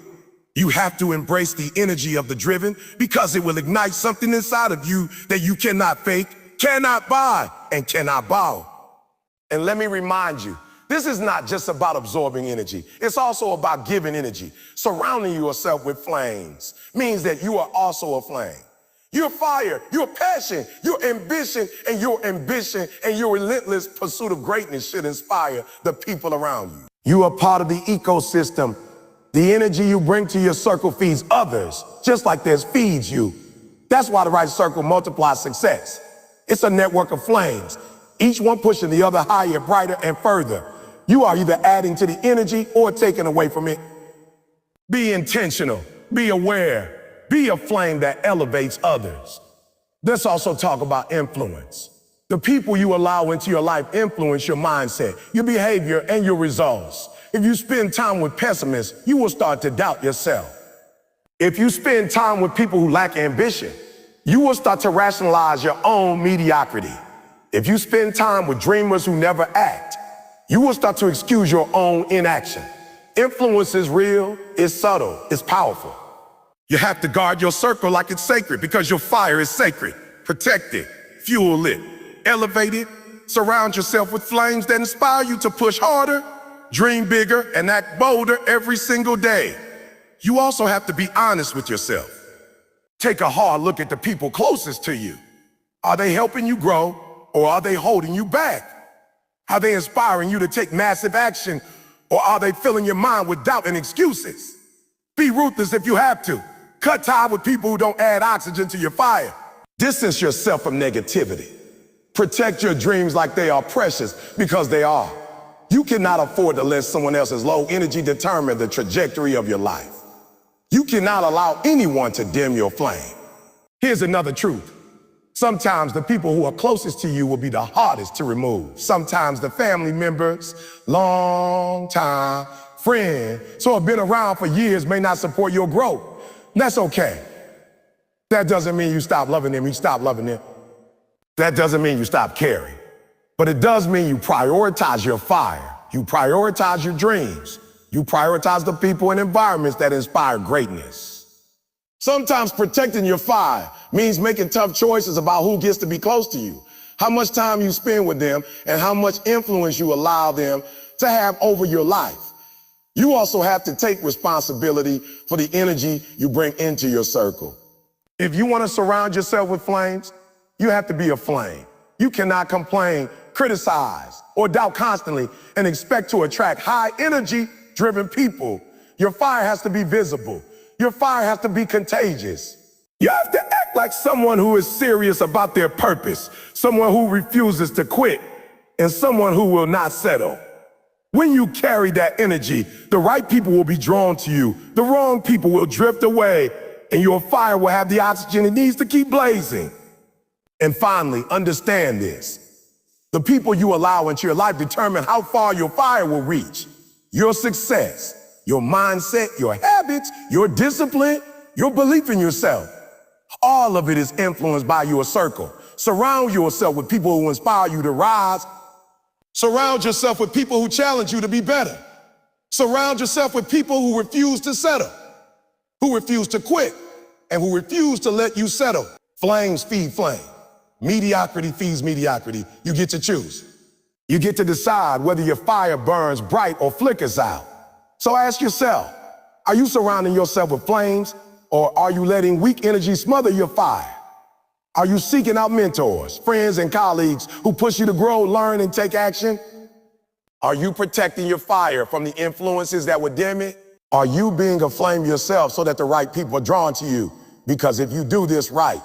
You have to embrace the energy of the driven because it will ignite something inside of you that you cannot fake, cannot buy, and cannot borrow. And let me remind you, this is not just about absorbing energy. It's also about giving energy. Surrounding yourself with flames means that you are also a flame. Your fire, your passion, your ambition, and your relentless pursuit of greatness should inspire the people around you. You are part of the ecosystem. The energy you bring to your circle feeds others, just like theirs feeds you. That's why the right circle multiplies success. It's a network of flames, each one pushing the other higher, brighter, and further. You are either adding to the energy or taking away from it. Be intentional, be aware, be a flame that elevates others. Let's also talk about influence. The people you allow into your life influence your mindset, your behavior, and your results. If you spend time with pessimists, you will start to doubt yourself. If you spend time with people who lack ambition, you will start to rationalize your own mediocrity. If you spend time with dreamers who never act, you will start to excuse your own inaction. Influence is real, it's subtle, it's powerful. You have to guard your circle like it's sacred because your fire is sacred. Protect it, fuel it, elevate it, surround yourself with flames that inspire you to push harder, dream bigger, and act bolder every single day. You also have to be honest with yourself. Take a hard look at the people closest to you. Are they helping you grow or are they holding you back? Are they inspiring you to take massive action or are they filling your mind with doubt and excuses? Be ruthless if you have to. Cut ties with people who don't add oxygen to your fire. Distance yourself from negativity. Protect your dreams like they are precious because they are. You cannot afford to let someone else's low energy determine the trajectory of your life. You cannot allow anyone to dim your flame. Here's another truth. Sometimes the people who are closest to you will be the hardest to remove. Sometimes the family members, long time friends, so have been around for years, may not support your growth. That's okay. That doesn't mean you stop loving them, you stop loving them. That doesn't mean you stop caring. But it does mean you prioritize your fire. You prioritize your dreams. You prioritize the people and environments that inspire greatness. Sometimes protecting your fire means making tough choices about who gets to be close to you, how much time you spend with them, and how much influence you allow them to have over your life. You also have to take responsibility for the energy you bring into your circle. If you want to surround yourself with flames, you have to be a flame. You cannot complain, criticize, or doubt constantly and expect to attract high energy driven people. Your fire has to be visible. Your fire has to be contagious. You have to act like someone who is serious about their purpose, someone who refuses to quit, and someone who will not settle. When you carry that energy, the right people will be drawn to you. The wrong people will drift away, and your fire will have the oxygen it needs to keep blazing. And finally, understand this. The people you allow into your life determine how far your fire will reach. Your success, your mindset, your habits, your discipline, your belief in yourself. All of it is influenced by your circle. Surround yourself with people who inspire you to rise. Surround yourself with people who challenge you to be better. Surround yourself with people who refuse to settle, who refuse to quit, and who refuse to let you settle. Flames feed flame. Mediocrity feeds mediocrity. You get to choose. You get to decide whether your fire burns bright or flickers out. So ask yourself, are you surrounding yourself with flames, or are you letting weak energy smother your fire? Are you seeking out mentors, friends, and colleagues who push you to grow, learn, and take action? Are you protecting your fire from the influences that would dim it? Are you being a flame yourself so that the right people are drawn to you? Because if you do this right,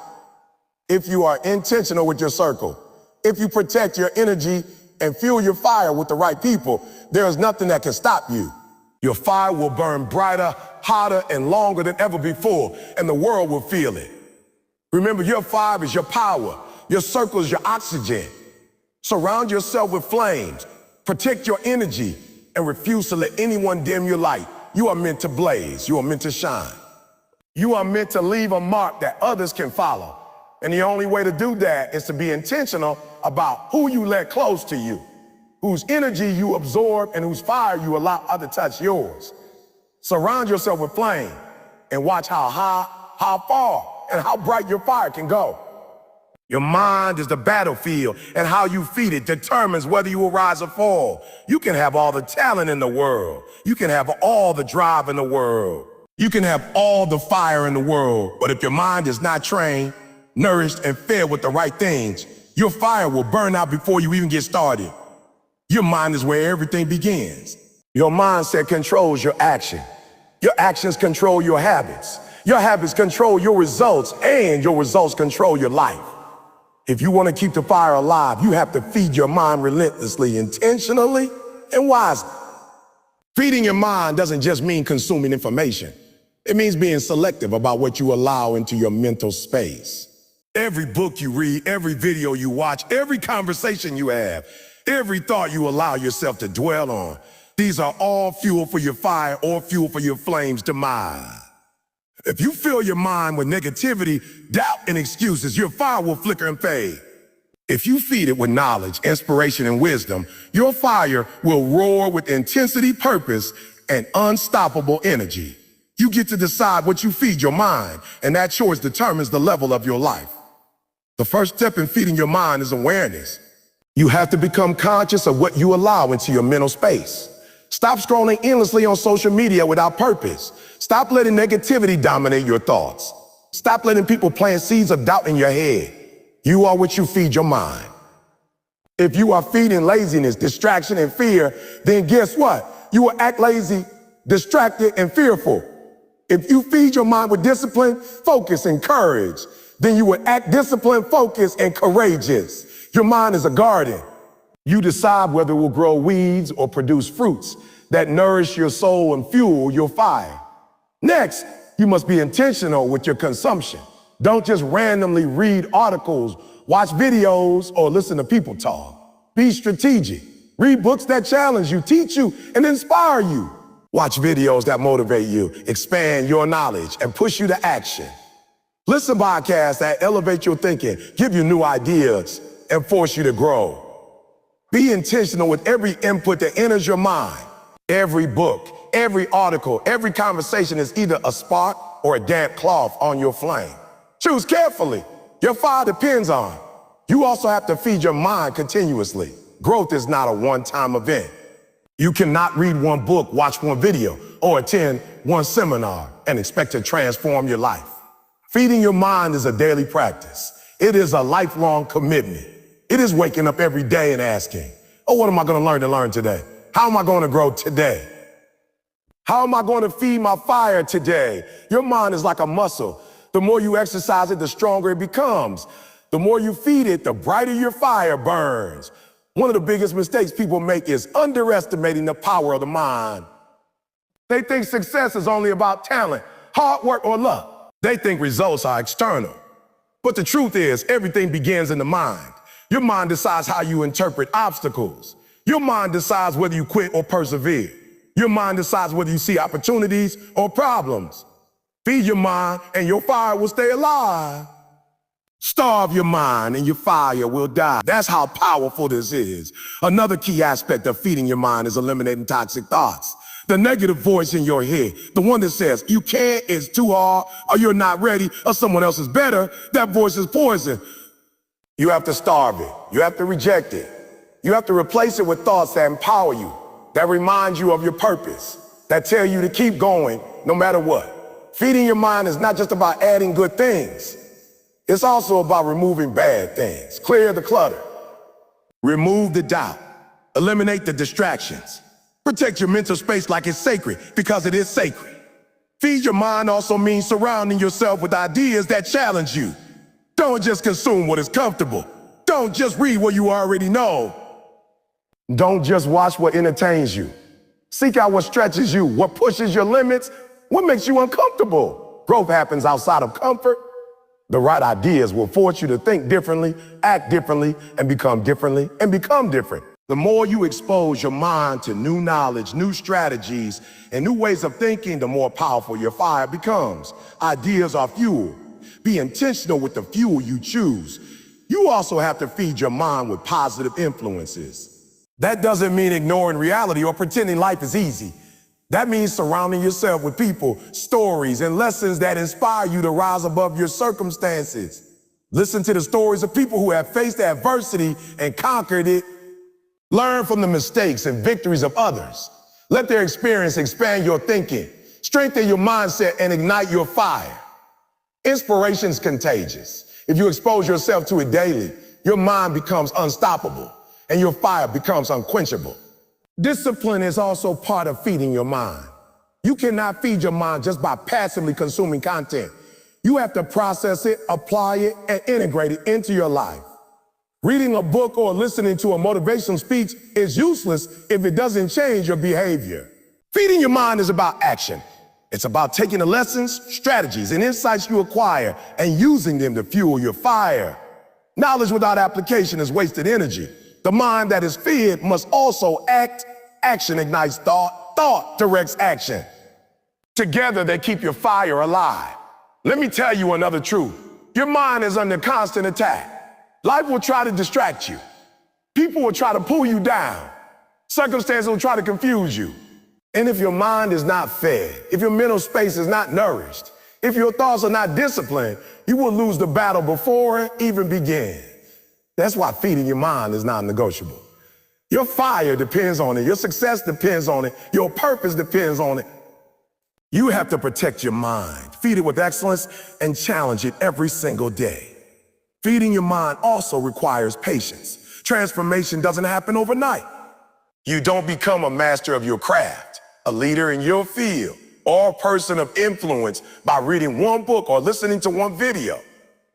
if you are intentional with your circle, if you protect your energy and fuel your fire with the right people, there is nothing that can stop you. Your fire will burn brighter, hotter, and longer than ever before, and the world will feel it. Remember, your fire is your power. Your circle is your oxygen. Surround yourself with flames. Protect your energy and refuse to let anyone dim your light. You are meant to blaze. You are meant to shine. You are meant to leave a mark that others can follow. And the only way to do that is to be intentional about who you let close to you, whose energy you absorb, and whose fire you allow others to touch yours. Surround yourself with flame and watch how high, how far, and how bright your fire can go. Your mind is the battlefield, and how you feed it determines whether you will rise or fall. You can have all the talent in the world. You can have all the drive in the world. You can have all the fire in the world, but if your mind is not trained, nourished, and fed with the right things, your fire will burn out before you even get started. Your mind is where everything begins. Your mindset controls your action. Your actions control your habits. Your habits control your results, and your results control your life. If you want to keep the fire alive, you have to feed your mind relentlessly, intentionally, and wisely. Feeding your mind doesn't just mean consuming information. It means being selective about what you allow into your mental space. Every book you read, every video you watch, every conversation you have, every thought you allow yourself to dwell on, these are all fuel for your fire or fuel for your flame's demise. If you fill your mind with negativity, doubt, and excuses, your fire will flicker and fade. If you feed it with knowledge, inspiration, and wisdom, your fire will roar with intensity, purpose, and unstoppable energy. You get to decide what you feed your mind, and that choice determines the level of your life. The first step in feeding your mind is awareness. You have to become conscious of what you allow into your mental space. Stop scrolling endlessly on social media without purpose. Stop letting negativity dominate your thoughts. Stop letting people plant seeds of doubt in your head. You are what you feed your mind. If you are feeding laziness, distraction, and fear, then guess what? You will act lazy, distracted, and fearful. If you feed your mind with discipline, focus, and courage, then you will act disciplined, focused, and courageous. Your mind is a garden. You decide whether it will grow weeds or produce fruits that nourish your soul and fuel your fire. Next, you must be intentional with your consumption. Don't just randomly read articles, watch videos, or listen to people talk. Be strategic. Read books that challenge you, teach you, and inspire you. Watch videos that motivate you, expand your knowledge, and push you to action. Listen to podcasts that elevate your thinking, give you new ideas, and force you to grow. Be intentional with every input that enters your mind. Every book, every article, every conversation is either a spark or a damp cloth on your flame. Choose carefully. Your fire depends on. You also have to feed your mind continuously. Growth is not a one-time event. You cannot read one book, watch one video, or attend one seminar and expect to transform your life. Feeding your mind is a daily practice. It is a lifelong commitment. It is waking up every day and asking, oh, what am I going to learn today? How am I going to grow today? How am I going to feed my fire today? Your mind is like a muscle. The more you exercise it, the stronger it becomes. The more you feed it, the brighter your fire burns. One of the biggest mistakes people make is underestimating the power of the mind. They think success is only about talent, hard work, or luck. They think results are external. But the truth is, everything begins in the mind. Your mind decides how you interpret obstacles. Your mind decides whether you quit or persevere. Your mind decides whether you see opportunities or problems. Feed your mind and your fire will stay alive. Starve your mind and your fire will die. That's how powerful this is. Another key aspect of feeding your mind is eliminating toxic thoughts. The negative voice in your head, the one that says, you can't, it's too hard, or you're not ready, or someone else is better, that voice is poison. You have to starve it. You have to reject it. You have to replace it with thoughts that empower you, that remind you of your purpose, that tell you to keep going no matter what. Feeding your mind is not just about adding good things. It's also about removing bad things. Clear the clutter. Remove the doubt. Eliminate the distractions. Protect your mental space like it's sacred, because it is sacred. Feed your mind also means surrounding yourself with ideas that challenge you. Don't just consume what is comfortable. Don't just read what you already know. Don't just watch what entertains you. Seek out what stretches you, what pushes your limits, what makes you uncomfortable. Growth happens outside of comfort. The right ideas will force you to think differently, act differently, and become different. The more you expose your mind to new knowledge, new strategies, and new ways of thinking, the more powerful your fire becomes. Ideas are fuel. Be intentional with the fuel you choose. You also have to feed your mind with positive influences. That doesn't mean ignoring reality or pretending life is easy. That means surrounding yourself with people, stories, and lessons that inspire you to rise above your circumstances. Listen to the stories of people who have faced adversity and conquered it. Learn from the mistakes and victories of others. Let their experience expand your thinking, strengthen your mindset, and ignite your fire. Inspiration is contagious. If you expose yourself to it daily, your mind becomes unstoppable and your fire becomes unquenchable. Discipline is also part of feeding your mind. You cannot feed your mind just by passively consuming content. You have to process it, apply it, and integrate it into your life. Reading a book or listening to a motivational speech is useless if it doesn't change your behavior. Feeding your mind is about action. It's about taking the lessons, strategies, and insights you acquire and using them to fuel your fire. Knowledge without application is wasted energy. The mind that is fed must also act. Action ignites thought. Thought directs action. Together, they keep your fire alive. Let me tell you another truth. Your mind is under constant attack. Life will try to distract you. People will try to pull you down. Circumstances will try to confuse you. And if your mind is not fed, if your mental space is not nourished, if your thoughts are not disciplined, you will lose the battle before it even begins. That's why feeding your mind is non-negotiable. Your fire depends on it. Your success depends on it. Your purpose depends on it. You have to protect your mind, feed it with excellence, and challenge it every single day. Feeding your mind also requires patience. Transformation doesn't happen overnight. You don't become a master of your craft, a leader in your field, or a person of influence by reading one book or listening to one video.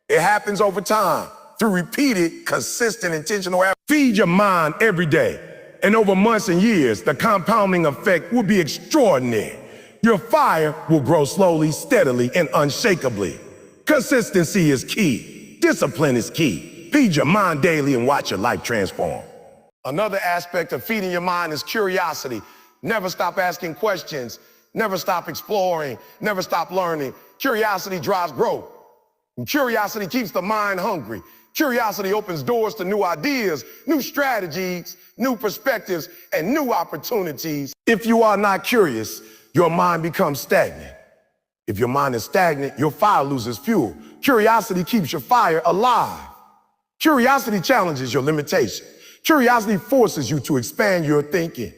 It happens over time through repeated, consistent, intentional effort. Feed your mind every day, and over months and years, the compounding effect will be extraordinary. Your fire will grow slowly, steadily, and unshakably. Consistency is key. Discipline is key. Feed your mind daily and watch your life transform. Another aspect of feeding your mind is curiosity. Never stop asking questions. Never stop exploring. Never stop learning. Curiosity drives growth. And curiosity keeps the mind hungry. Curiosity opens doors to new ideas, new strategies, new perspectives, and new opportunities. If you are not curious, your mind becomes stagnant. If your mind is stagnant, your fire loses fuel. Curiosity keeps your fire alive. Curiosity challenges your limitation. Curiosity forces you to expand your thinking.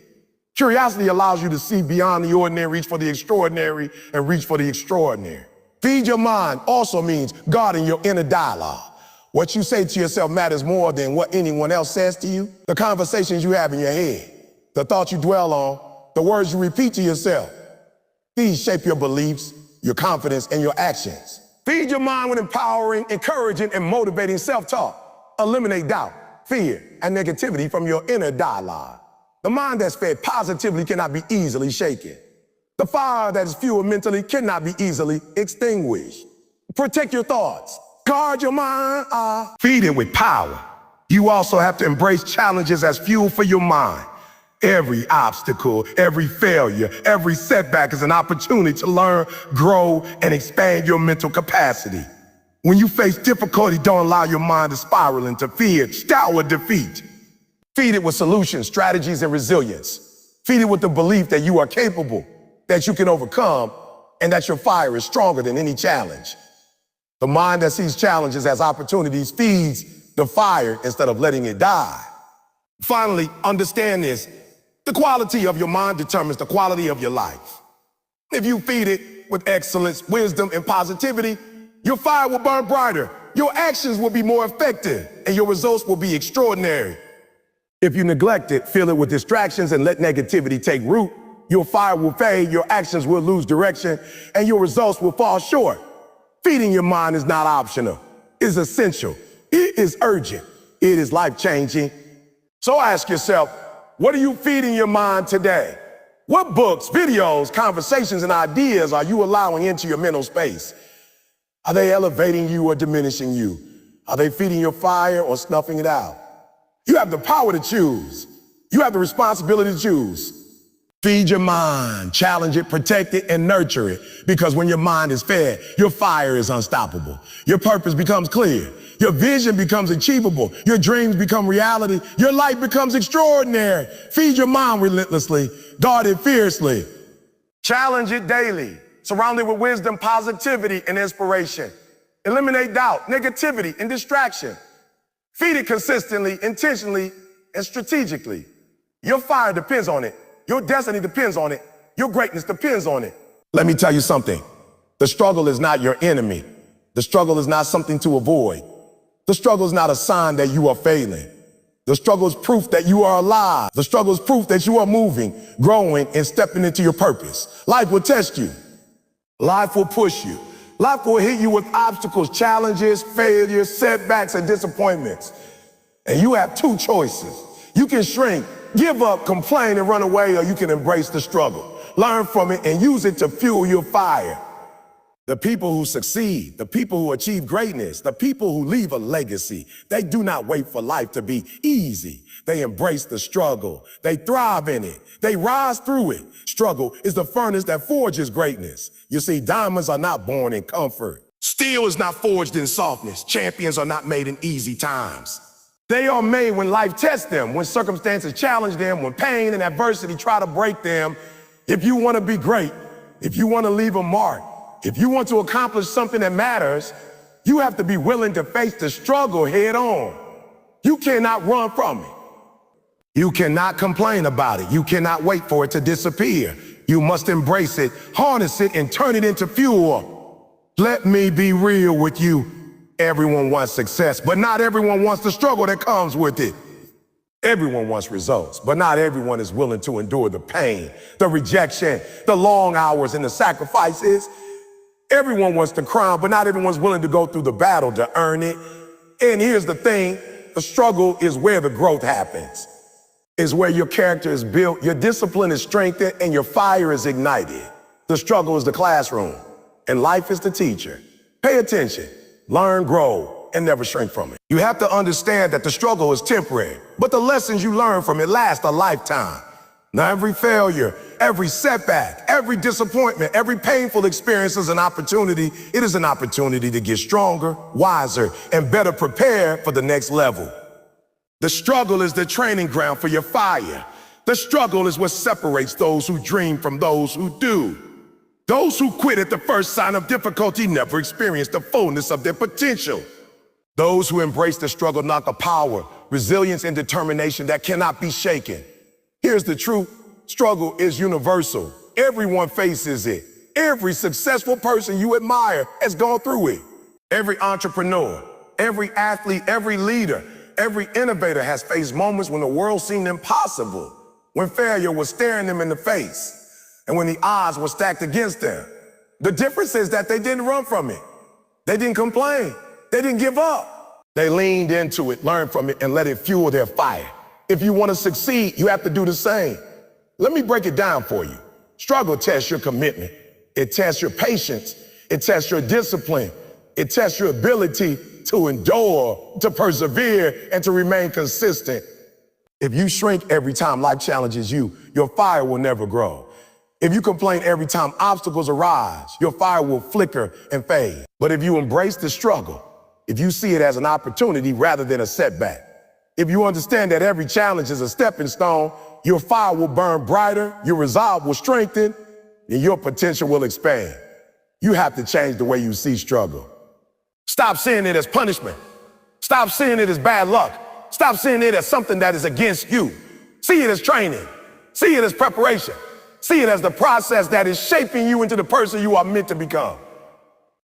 Curiosity allows you to see beyond the ordinary, reach for the extraordinary, and reach for the extraordinary. Feed your mind also means guarding your inner dialogue. What you say to yourself matters more than what anyone else says to you. The conversations you have in your head, the thoughts you dwell on, the words you repeat to yourself. These shape your beliefs, your confidence, and your actions. Feed your mind with empowering, encouraging, and motivating self-talk. Eliminate doubt, fear, and negativity from your inner dialogue. The mind that's fed positively cannot be easily shaken. The fire that is fueled mentally cannot be easily extinguished. Protect your thoughts. Guard your mind. Feed it with power. You also have to embrace challenges as fuel for your mind. Every obstacle, every failure, every setback is an opportunity to learn, grow, and expand your mental capacity. When you face difficulty, don't allow your mind to spiral into fear, doubt, or defeat. Feed it with solutions, strategies, and resilience. Feed it with the belief that you are capable, that you can overcome, and that your fire is stronger than any challenge. The mind that sees challenges as opportunities feeds the fire instead of letting it die. Finally, understand this. The quality of your mind determines the quality of your life. If you feed it with excellence, wisdom, and positivity, your fire will burn brighter, your actions will be more effective, and your results will be extraordinary. If you neglect it, fill it with distractions, and let negativity take root, your fire will fade, your actions will lose direction, and your results will fall short. Feeding your mind is not optional. It is essential. It is urgent. It is life-changing. So ask yourself, what are you feeding your mind today? What books, videos, conversations, and ideas are you allowing into your mental space? Are they elevating you or diminishing you? Are they feeding your fire or snuffing it out? You have the power to choose. You have the responsibility to choose. Feed your mind, challenge it, protect it, and nurture it. Because when your mind is fed, your fire is unstoppable. Your purpose becomes clear. Your vision becomes achievable. Your dreams become reality. Your life becomes extraordinary. Feed your mind relentlessly. Guard it fiercely. Challenge it daily. Surround it with wisdom, positivity, and inspiration. Eliminate doubt, negativity, and distraction. Feed it consistently, intentionally, and strategically. Your fire depends on it. Your destiny depends on it. Your greatness depends on it. Let me tell you something. The struggle is not your enemy. The struggle is not something to avoid. The struggle is not a sign that you are failing. The struggle is proof that you are alive. The struggle is proof that you are moving, growing, and stepping into your purpose. Life will test you. Life will push you. Life will hit you with obstacles, challenges, failures, setbacks, and disappointments. And you have two choices. You can shrink, give up, complain, and run away, or you can embrace the struggle. Learn from it and use it to fuel your fire. The people who succeed, the people who achieve greatness, the people who leave a legacy, they do not wait for life to be easy. They embrace the struggle. They thrive in it. They rise through it. Struggle is the furnace that forges greatness. You see, diamonds are not born in comfort. Steel is not forged in softness. Champions are not made in easy times. They are made when life tests them, when circumstances challenge them, when pain and adversity try to break them. If you want to be great, if you want to leave a mark, if you want to accomplish something that matters, you have to be willing to face the struggle head on. You cannot run from it. You cannot complain about it. You cannot wait for it to disappear. You must embrace it, harness it, and turn it into fuel. Let me be real with you. Everyone wants success, but not everyone wants the struggle that comes with it. Everyone wants results, but not everyone is willing to endure the pain, the rejection, the long hours, and the sacrifices. Everyone wants the crown, but not everyone's willing to go through the battle to earn it. And here's the thing, the struggle is where the growth happens. Is where your character is built, your discipline is strengthened, and your fire is ignited. The struggle is the classroom, and life is the teacher. Pay attention, learn, grow, and never shrink from it. You have to understand that the struggle is temporary, but the lessons you learn from it last a lifetime. Now, every failure, every setback, every disappointment, every painful experience is an opportunity. It is an opportunity to get stronger, wiser, and better prepared for the next level. The struggle is the training ground for your fire. The struggle is what separates those who dream from those who do. Those who quit at the first sign of difficulty never experience the fullness of their potential. Those who embrace the struggle knock a power, resilience, and determination that cannot be shaken. Here's the truth. Struggle is universal. Everyone faces it. Every successful person you admire has gone through it. Every entrepreneur, every athlete, every leader, every innovator has faced moments when the world seemed impossible, when failure was staring them in the face, and when the odds were stacked against them. The difference is that they didn't run from it. They didn't complain. They didn't give up. They leaned into it, learned from it, and let it fuel their fire. If you want to succeed, you have to do the same. Let me break it down for you. Struggle tests your commitment. It tests your patience. It tests your discipline. It tests your ability to endure, to persevere, and to remain consistent. If you shrink every time life challenges you, your fire will never grow. If you complain every time obstacles arise, your fire will flicker and fade. But if you embrace the struggle, if you see it as an opportunity rather than a setback, if you understand that every challenge is a stepping stone, your fire will burn brighter, your resolve will strengthen, and your potential will expand. You have to change the way you see struggle. Stop seeing it as punishment. Stop seeing it as bad luck. Stop seeing it as something that is against you. See it as training. See it as preparation. See it as the process that is shaping you into the person you are meant to become.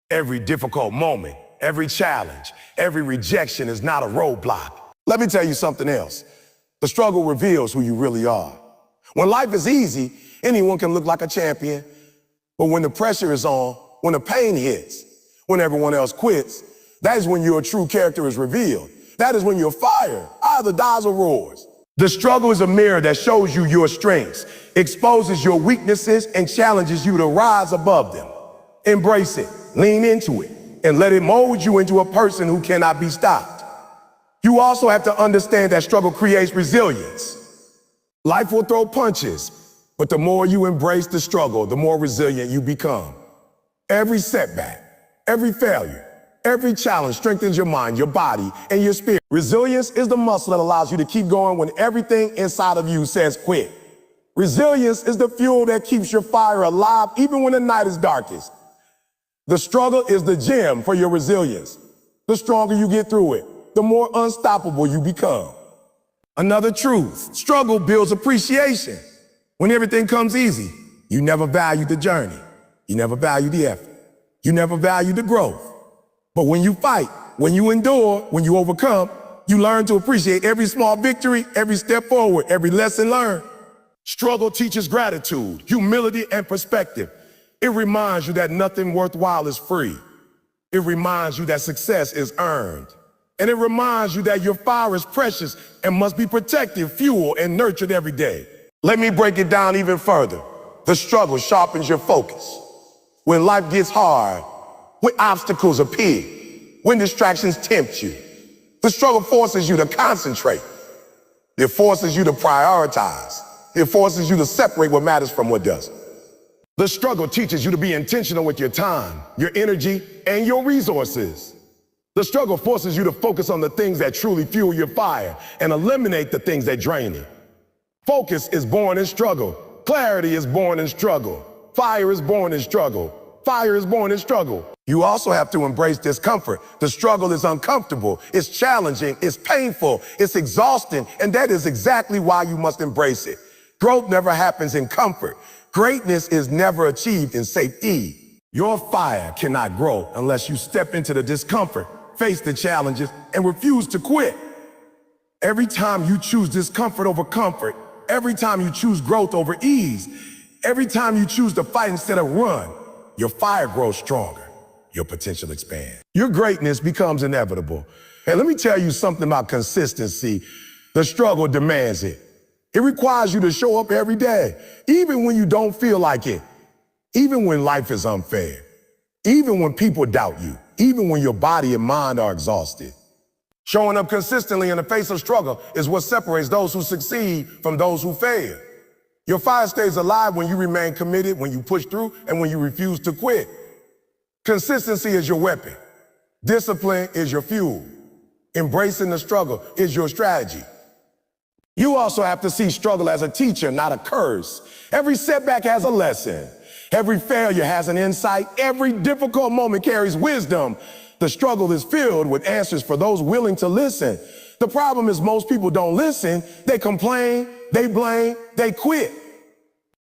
Every difficult moment, every challenge, every rejection is not a roadblock. Let me tell you something else. The struggle reveals who you really are. When life is easy, anyone can look like a champion. But when the pressure is on, when the pain hits, when everyone else quits, that is when your true character is revealed. That is when your fire either dies or roars. The struggle is a mirror that shows you your strengths, exposes your weaknesses, and challenges you to rise above them. Embrace it, lean into it, and let it mold you into a person who cannot be stopped. You also have to understand that struggle creates resilience. Life will throw punches, but the more you embrace the struggle, the more resilient you become. Every setback, every failure, every challenge strengthens your mind, your body, and your spirit. Resilience is the muscle that allows you to keep going when everything inside of you says quit. Resilience is the fuel that keeps your fire alive even when the night is darkest. The struggle is the gem for your resilience. The stronger you get through it, the more unstoppable you become. Another truth, struggle builds appreciation. When everything comes easy, you never value the journey. You never value the effort. You never value the growth. But when you fight, when you endure, when you overcome, you learn to appreciate every small victory, every step forward, every lesson learned. Struggle teaches gratitude, humility, and perspective. It reminds you that nothing worthwhile is free. It reminds you that success is earned. And it reminds you that your fire is precious and must be protected, fueled, and nurtured every day. Let me break it down even further. The struggle sharpens your focus. When life gets hard, when obstacles appear, when distractions tempt you, the struggle forces you to concentrate. It forces you to prioritize. It forces you to separate what matters from what doesn't. The struggle teaches you to be intentional with your time, your energy, and your resources. The struggle forces you to focus on the things that truly fuel your fire and eliminate the things that drain it. Focus is born in struggle. Clarity is born in struggle. Fire is born in struggle. Fire is born in struggle. You also have to embrace discomfort. The struggle is uncomfortable, it's challenging, it's painful, it's exhausting, and that is exactly why you must embrace it. Growth never happens in comfort. Greatness is never achieved in safety. Your fire cannot grow unless you step into the discomfort, face the challenges, and refuse to quit. Every time you choose discomfort over comfort, every time you choose growth over ease, every time you choose to fight instead of run, your fire grows stronger, your potential expands. Your greatness becomes inevitable. And let me tell you something about consistency. The struggle demands it. It requires you to show up every day, even when you don't feel like it, even when life is unfair. Even when people doubt you, even when your body and mind are exhausted. Showing up consistently in the face of struggle is what separates those who succeed from those who fail. Your fire stays alive when you remain committed, when you push through, and when you refuse to quit. Consistency is your weapon. Discipline is your fuel. Embracing the struggle is your strategy. You also have to see struggle as a teacher, not a curse. Every setback has a lesson. Every failure has an insight. Every difficult moment carries wisdom. The struggle is filled with answers for those willing to listen. The problem is most people don't listen. They complain, they blame, they quit.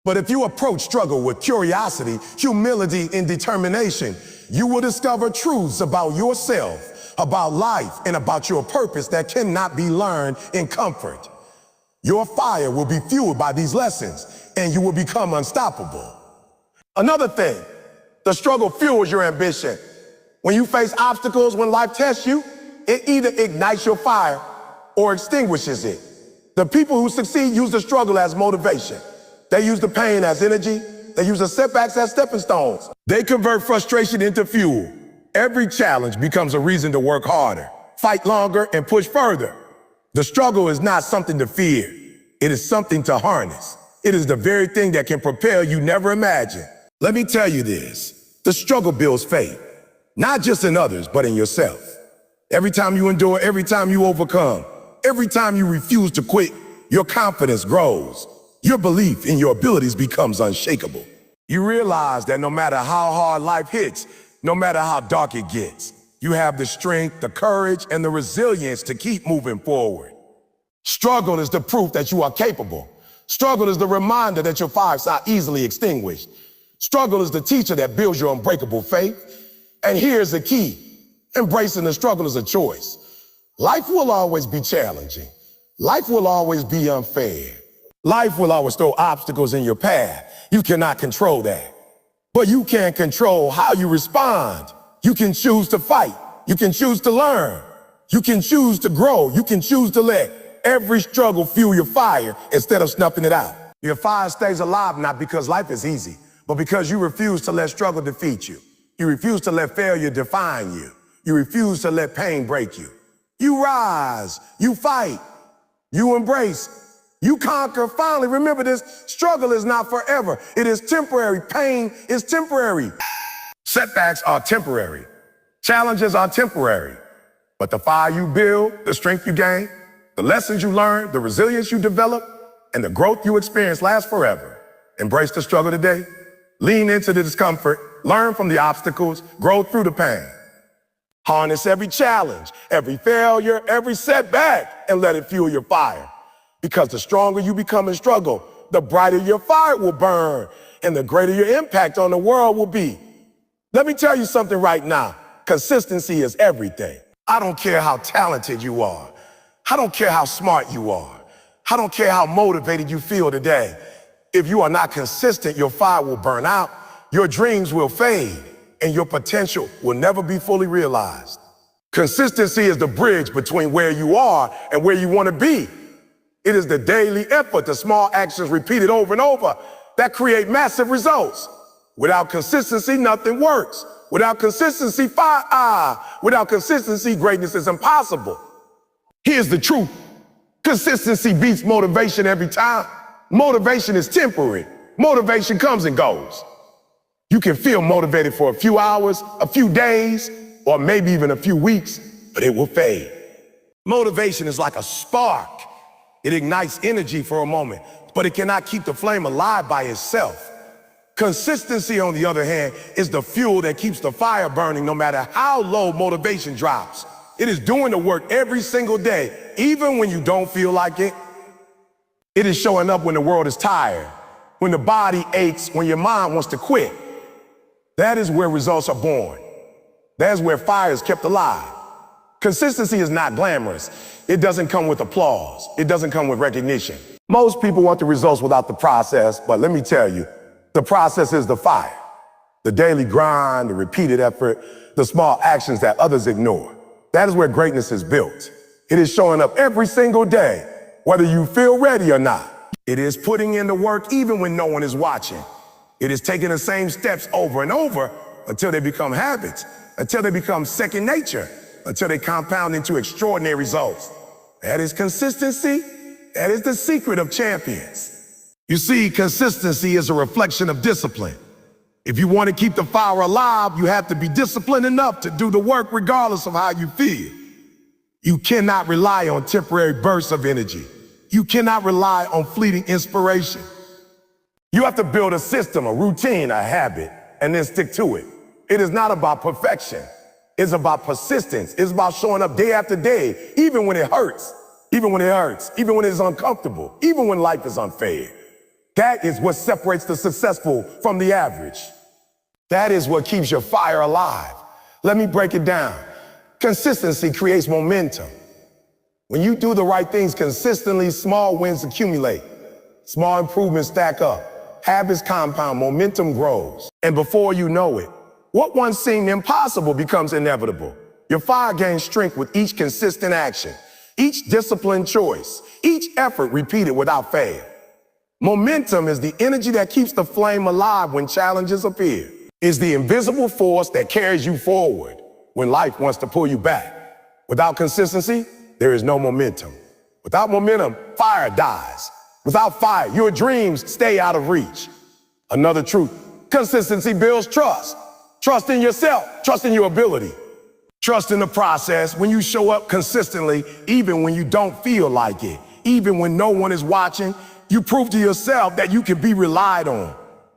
But if you approach struggle with curiosity, humility, and determination, you will discover truths about yourself, about life, and about your purpose that cannot be learned in comfort. Your fire will be fueled by these lessons, and you will become unstoppable. Another thing, the struggle fuels your ambition. When you face obstacles, when life tests you, it either ignites your fire or extinguishes it. The people who succeed use the struggle as motivation. They use the pain as energy. They use the setbacks as stepping stones. They convert frustration into fuel. Every challenge becomes a reason to work harder, fight longer, and push further. The struggle is not something to fear. It is something to harness. It is the very thing that can propel you never imagined. Let me tell you this, the struggle builds faith, not just in others, but in yourself. Every time you endure, every time you overcome, every time you refuse to quit, your confidence grows. Your belief in your abilities becomes unshakable. You realize that no matter how hard life hits, no matter how dark it gets, you have the strength, the courage, and the resilience to keep moving forward. Struggle is the proof that you are capable. Struggle is the reminder that your fire's not easily extinguished. Struggle is the teacher that builds your unbreakable faith. And here's the key. Embracing the struggle is a choice. Life will always be challenging. Life will always be unfair. Life will always throw obstacles in your path. You cannot control that. But you can control how you respond. You can choose to fight. You can choose to learn. You can choose to grow. You can choose to let every struggle fuel your fire instead of snuffing it out. Your fire stays alive not because life is easy, but because you refuse to let struggle defeat you. You refuse to let failure define you. You refuse to let pain break you. You rise, you fight, you embrace, you conquer. Finally, remember this, struggle is not forever. It is temporary. Pain is temporary. Setbacks are temporary. Challenges are temporary. But the fire you build, the strength you gain, the lessons you learn, the resilience you develop, and the growth you experience lasts forever. Embrace the struggle today. Lean into the discomfort, learn from the obstacles, grow through the pain. Harness every challenge, every failure, every setback, and let it fuel your fire. Because the stronger you become in struggle, the brighter your fire will burn, and the greater your impact on the world will be. Let me tell you something right now. Consistency is everything. I don't care how talented you are. I don't care how smart you are. I don't care how motivated you feel today. If you are not consistent, your fire will burn out, your dreams will fade, and your potential will never be fully realized. Consistency is the bridge between where you are and where you want to be. It is the daily effort, the small actions repeated over and over that create massive results. Without consistency, nothing works. Without consistency, without consistency, greatness is impossible. Here's the truth. Consistency beats motivation every time. Motivation is temporary. Motivation comes and goes. You can feel motivated for a few hours, a few days, or maybe even a few weeks, but it will fade. Motivation is like a spark. It ignites energy for a moment, but it cannot keep the flame alive by itself. Consistency, on the other hand, is the fuel that keeps the fire burning no matter how low motivation drops. It is doing the work every single day, even when you don't feel like it. It is showing up when the world is tired, when the body aches, when your mind wants to quit. That is where results are born. That is where fire is kept alive. Consistency is not glamorous. It doesn't come with applause. It doesn't come with recognition. Most people want the results without the process, but let me tell you, the process is the fire. The daily grind, the repeated effort, the small actions that others ignore. That is where greatness is built. It is showing up every single day, whether you feel ready or not. It is putting in the work even when no one is watching. It is taking the same steps over and over, until they become habits, until they become second nature, until they compound into extraordinary results. That is consistency. That is the secret of champions. You see, consistency is a reflection of discipline. If you want to keep the fire alive, you have to be disciplined enough to do the work regardless of how you feel. You cannot rely on temporary bursts of energy. You cannot rely on fleeting inspiration. You have to build a system, a routine, a habit, and then stick to it. It is not about perfection. It's about persistence. It's about showing up day after day, even when it hurts, even when it's uncomfortable, even when life is unfair. That is what separates the successful from the average. That is what keeps your fire alive. Let me break it down. Consistency creates momentum. When you do the right things consistently, small wins accumulate. Small improvements stack up. Habits compound, momentum grows. And before you know it, what once seemed impossible becomes inevitable. Your fire gains strength with each consistent action, each disciplined choice, each effort repeated without fail. Momentum is the energy that keeps the flame alive when challenges appear. It's the invisible force that carries you forward when life wants to pull you back. Without consistency, there is no momentum. Without momentum, fire dies. Without fire, your dreams stay out of reach. Another truth, consistency builds trust. Trust in yourself, trust in your ability. Trust in the process. When you show up consistently, even when you don't feel like it, even when no one is watching, you prove to yourself that you can be relied on.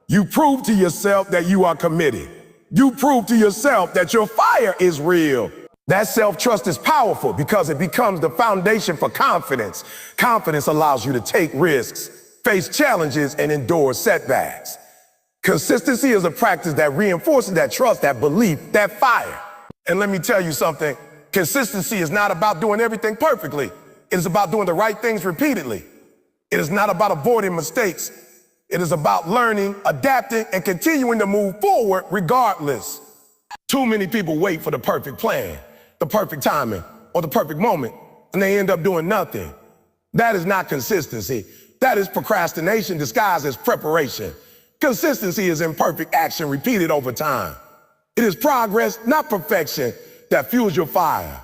You prove to yourself that you are committed. You prove to yourself that your fire is real. That self-trust is powerful because it becomes the foundation for confidence. Confidence allows you to take risks, face challenges, and endure setbacks. Consistency is a practice that reinforces that trust, that belief, that fire. And let me tell you something, consistency is not about doing everything perfectly. It is about doing the right things repeatedly. It is not about avoiding mistakes. It is about learning, adapting, and continuing to move forward regardless. Too many people wait for the perfect plan, the perfect timing, or the perfect moment, and they end up doing nothing. That is not consistency. That is procrastination disguised as preparation. Consistency is imperfect action repeated over time. It is progress, not perfection, that fuels your fire.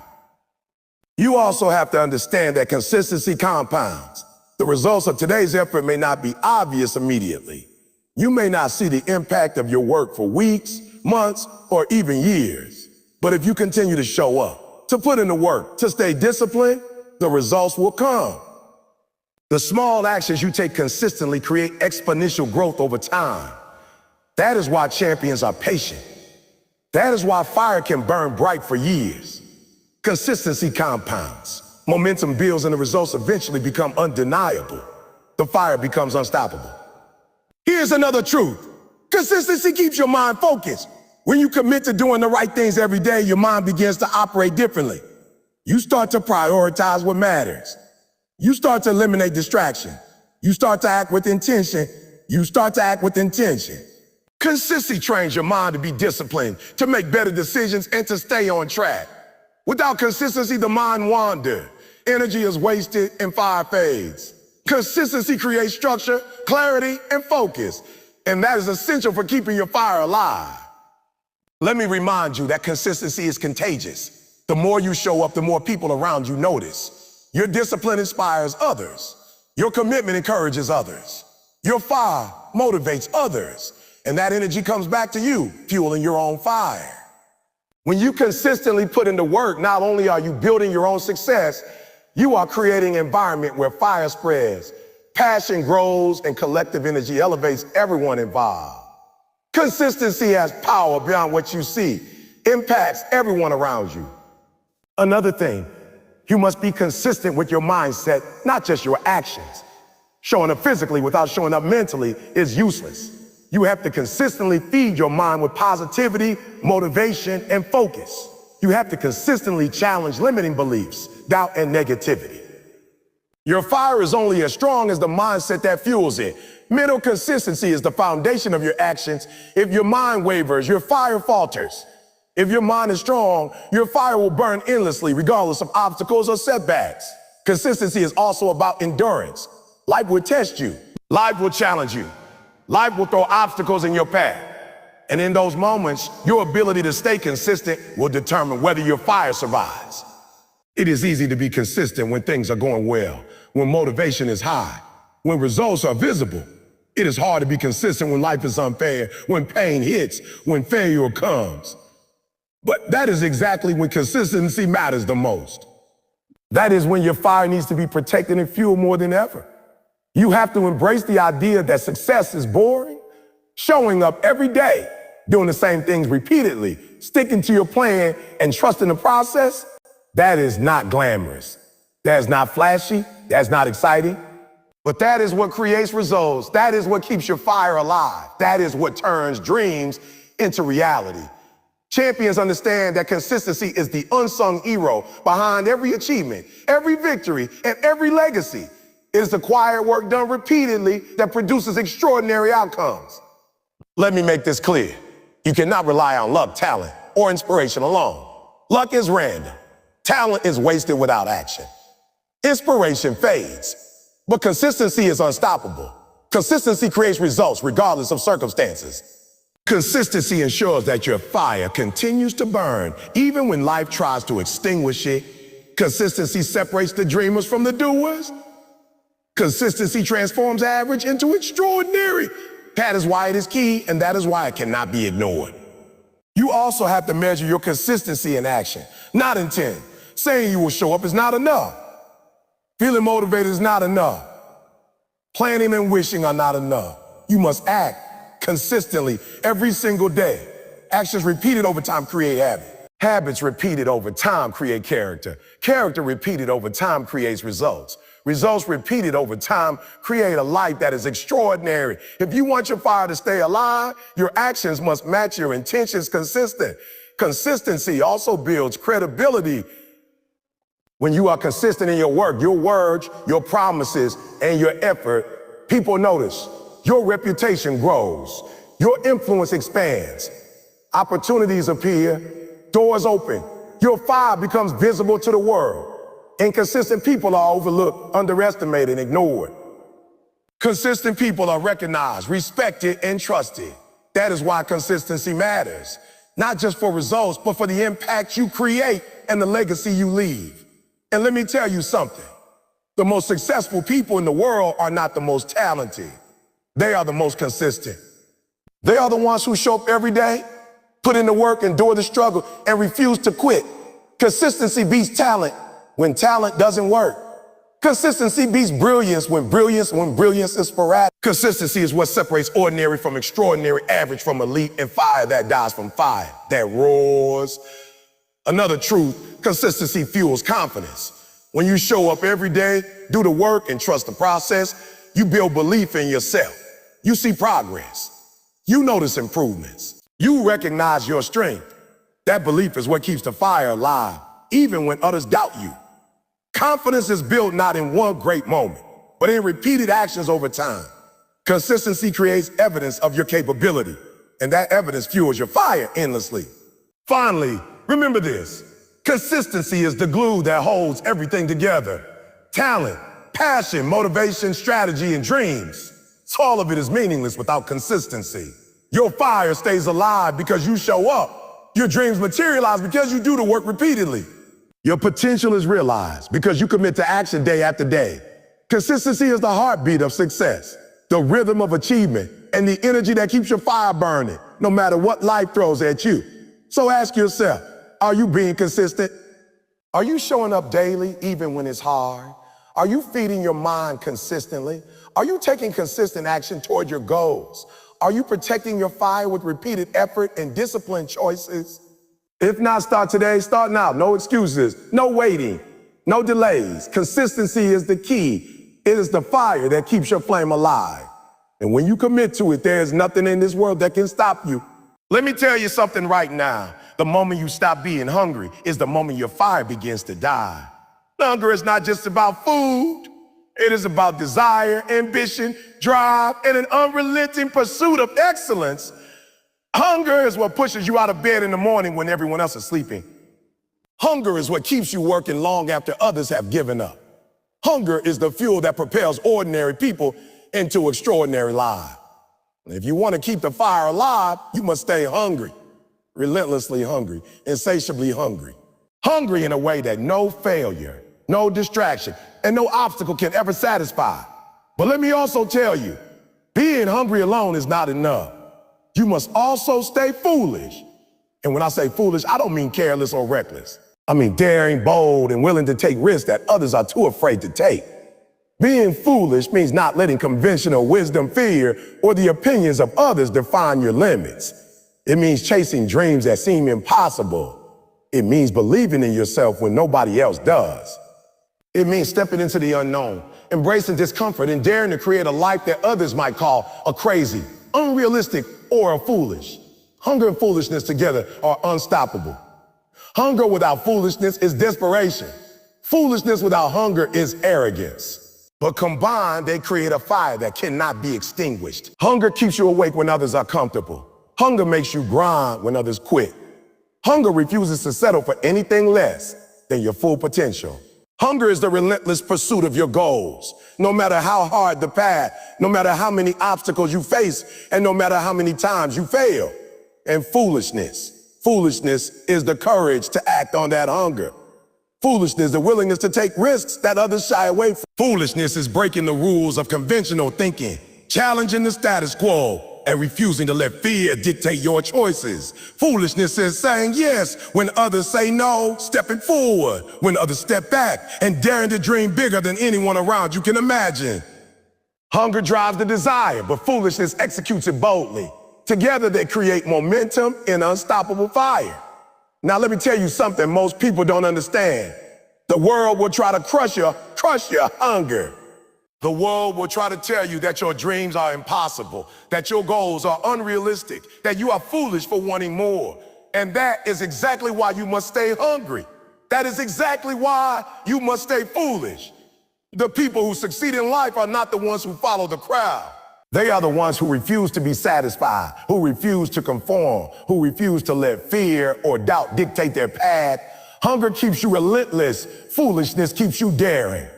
You also have to understand that consistency compounds. The results of today's effort may not be obvious immediately. You may not see the impact of your work for weeks, months, or even years. But if you continue to show up, to put in the work, to stay disciplined, the results will come. The small actions you take consistently create exponential growth over time. That is why champions are patient. That is why fire can burn bright for years. Consistency compounds. Momentum builds and the results eventually become undeniable. The fire becomes unstoppable. Here's another truth. Consistency keeps your mind focused. When you commit to doing the right things every day, your mind begins to operate differently. You start to prioritize what matters. You start to eliminate distraction. You start to act with intention. Consistency trains your mind to be disciplined, to make better decisions, and to stay on track. Without consistency, the mind wanders. Energy is wasted and fire fades. Consistency creates structure, clarity, and focus. And that is essential for keeping your fire alive. Let me remind you that consistency is contagious. The more you show up, the more people around you notice. Your discipline inspires others. Your commitment encourages others. Your fire motivates others. And that energy comes back to you, fueling your own fire. When you consistently put in the work, not only are you building your own success, you are creating an environment where fire spreads, passion grows, and collective energy elevates everyone involved. Consistency has power beyond what you see, impacts everyone around you. Another thing, you must be consistent with your mindset, not just your actions. Showing up physically without showing up mentally is useless. You have to consistently feed your mind with positivity, motivation, and focus. You have to consistently challenge limiting beliefs, doubt, and negativity. Your fire is only as strong as the mindset that fuels it. Mental consistency is the foundation of your actions. If your mind wavers, your fire falters. If your mind is strong, your fire will burn endlessly, regardless of obstacles or setbacks. Consistency is also about endurance. Life will test you. Life will challenge you. Life will throw obstacles in your path. And in those moments, your ability to stay consistent will determine whether your fire survives. It is easy to be consistent when things are going well, when motivation is high, when results are visible. It is hard to be consistent when life is unfair, when pain hits, when failure comes. But that is exactly when consistency matters the most. That is when your fire needs to be protected and fueled more than ever. You have to embrace the idea that success is boring. Showing up every day, doing the same things repeatedly, sticking to your plan and trusting the process, that is not glamorous. That is not flashy. That's not exciting. But that is what creates results. That is what keeps your fire alive. That is what turns dreams into reality. Champions understand that consistency is the unsung hero behind every achievement, every victory, and every legacy. It is the quiet work done repeatedly that produces extraordinary outcomes. Let me make this clear. You cannot rely on luck, talent, or inspiration alone. Luck is random. Talent is wasted without action. Inspiration fades, but consistency is unstoppable. Consistency creates results regardless of circumstances. Consistency ensures that your fire continues to burn even when life tries to extinguish it. Consistency separates the dreamers from the doers. Consistency transforms average into extraordinary. That is why it is key, and that is why it cannot be ignored. You also have to measure your consistency in action, not intent. Saying you will show up is not enough. Feeling motivated is not enough. Planning and wishing are not enough. You must act consistently every single day. Actions repeated over time create habit. Habits repeated over time create character. Character repeated over time creates results. Results repeated over time create a life that is extraordinary. If you want your fire to stay alive, your actions must match your intentions consistent. Consistency also builds credibility. When you are consistent in your work, your words, your promises, and your effort, people notice. Your reputation grows. Your influence expands. Opportunities appear. Doors open. Your fire becomes visible to the world. Inconsistent people are overlooked, underestimated, and ignored. Consistent people are recognized, respected, and trusted. That is why consistency matters. Not just for results, but for the impact you create and the legacy you leave. And let me tell you something. The most successful people in the world are not the most talented. They are the most consistent. They are the ones who show up every day, put in the work, endure the struggle, and refuse to quit. Consistency beats talent when talent doesn't work. Consistency beats brilliance when brilliance is sporadic. Consistency is what separates ordinary from extraordinary, average from elite, and fire that dies from fire that roars. Another truth, consistency fuels confidence. When you show up every day, do the work, and trust the process, you build belief in yourself. You see progress. You notice improvements. You recognize your strength. That belief is what keeps the fire alive, even when others doubt you. Confidence is built not in one great moment, but in repeated actions over time. Consistency creates evidence of your capability, and that evidence fuels your fire endlessly. Finally, remember this. Consistency is the glue that holds everything together. Talent, passion, motivation, strategy, and dreams. So all of it is meaningless without consistency. Your fire stays alive because you show up. Your dreams materialize because you do the work repeatedly. Your potential is realized because you commit to action day after day. Consistency is the heartbeat of success, the rhythm of achievement, and the energy that keeps your fire burning, no matter what life throws at you. So ask yourself, are you being consistent? Are you showing up daily even when it's hard? Are you feeding your mind consistently? Are you taking consistent action toward your goals? Are you protecting your fire with repeated effort and disciplined choices? If not, start today, start now. No excuses, no waiting, no delays. Consistency is the key. It is the fire that keeps your flame alive. And when you commit to it, there is nothing in this world that can stop you. Let me tell you something right now. The moment you stop being hungry is the moment your fire begins to die. Hunger is not just about food. It is about desire, ambition, drive, and an unrelenting pursuit of excellence. Hunger is what pushes you out of bed in the morning when everyone else is sleeping. Hunger is what keeps you working long after others have given up. Hunger is the fuel that propels ordinary people into extraordinary lives. If you want to keep the fire alive, you must stay hungry, relentlessly hungry, insatiably hungry. Hungry in a way that no failure, no distraction, and no obstacle can ever satisfy. But let me also tell you, being hungry alone is not enough. You must also stay foolish. And when I say foolish, I don't mean careless or reckless. I mean daring, bold, and willing to take risks that others are too afraid to take. Being foolish means not letting conventional wisdom, fear, or the opinions of others define your limits. It means chasing dreams that seem impossible. It means believing in yourself when nobody else does. It means stepping into the unknown, embracing discomfort, and daring to create a life that others might call a crazy, unrealistic, or a foolish. Hunger and foolishness together are unstoppable. Hunger without foolishness is desperation. Foolishness without hunger is arrogance. But combined, they create a fire that cannot be extinguished. Hunger keeps you awake when others are comfortable. Hunger makes you grind when others quit. Hunger refuses to settle for anything less than your full potential. Hunger is the relentless pursuit of your goals. No matter how hard the path, no matter how many obstacles you face, and no matter how many times you fail. And foolishness is the courage to act on that hunger. Foolishness, the willingness to take risks that others shy away from. Foolishness is breaking the rules of conventional thinking, challenging the status quo, and refusing to let fear dictate your choices. Foolishness is saying yes when others say no, stepping forward when others step back, and daring to dream bigger than anyone around you can imagine. Hunger drives the desire, but foolishness executes it boldly. Together they create momentum in unstoppable fire. Now let me tell you something most people don't understand. The world will try to crush your hunger. The world will try to tell you that your dreams are impossible, that your goals are unrealistic, that you are foolish for wanting more. And that is exactly why you must stay hungry. That is exactly why you must stay foolish. The people who succeed in life are not the ones who follow the crowd. They are the ones who refuse to be satisfied, who refuse to conform, who refuse to let fear or doubt dictate their path. Hunger keeps you relentless. Foolishness keeps you daring.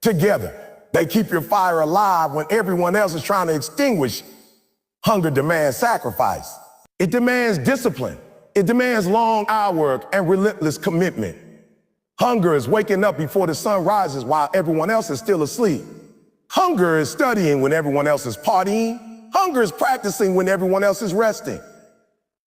Together, they keep your fire alive when everyone else is trying to extinguish. Hunger demands sacrifice. It demands discipline. It demands long hour work and relentless commitment. Hunger is waking up before the sun rises while everyone else is still asleep. Hunger is studying when everyone else is partying. Hunger is practicing when everyone else is resting.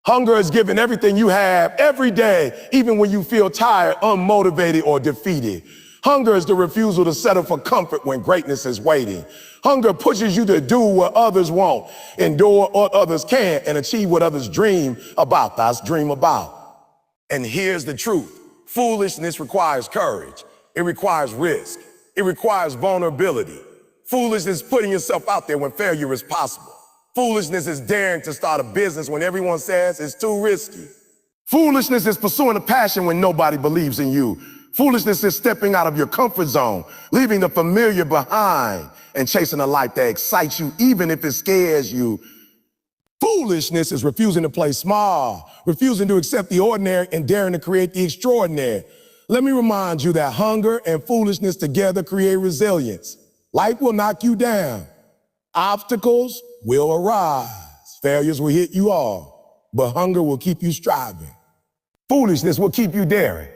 Hunger is giving everything you have every day, even when you feel tired, unmotivated, or defeated. Hunger is the refusal to settle for comfort when greatness is waiting. Hunger pushes you to do what others won't, endure what others can't, and achieve what others dream about. And here's the truth. Foolishness requires courage. It requires risk. It requires vulnerability. Foolishness is putting yourself out there when failure is possible. Foolishness is daring to start a business when everyone says it's too risky. Foolishness is pursuing a passion when nobody believes in you. Foolishness is stepping out of your comfort zone, leaving the familiar behind, and chasing a life that excites you even if it scares you. Foolishness is refusing to play small, refusing to accept the ordinary, and daring to create the extraordinary. Let me remind you that hunger and foolishness together create resilience. Life will knock you down. Obstacles will arise. Failures will hit you all. But hunger will keep you striving. Foolishness will keep you daring.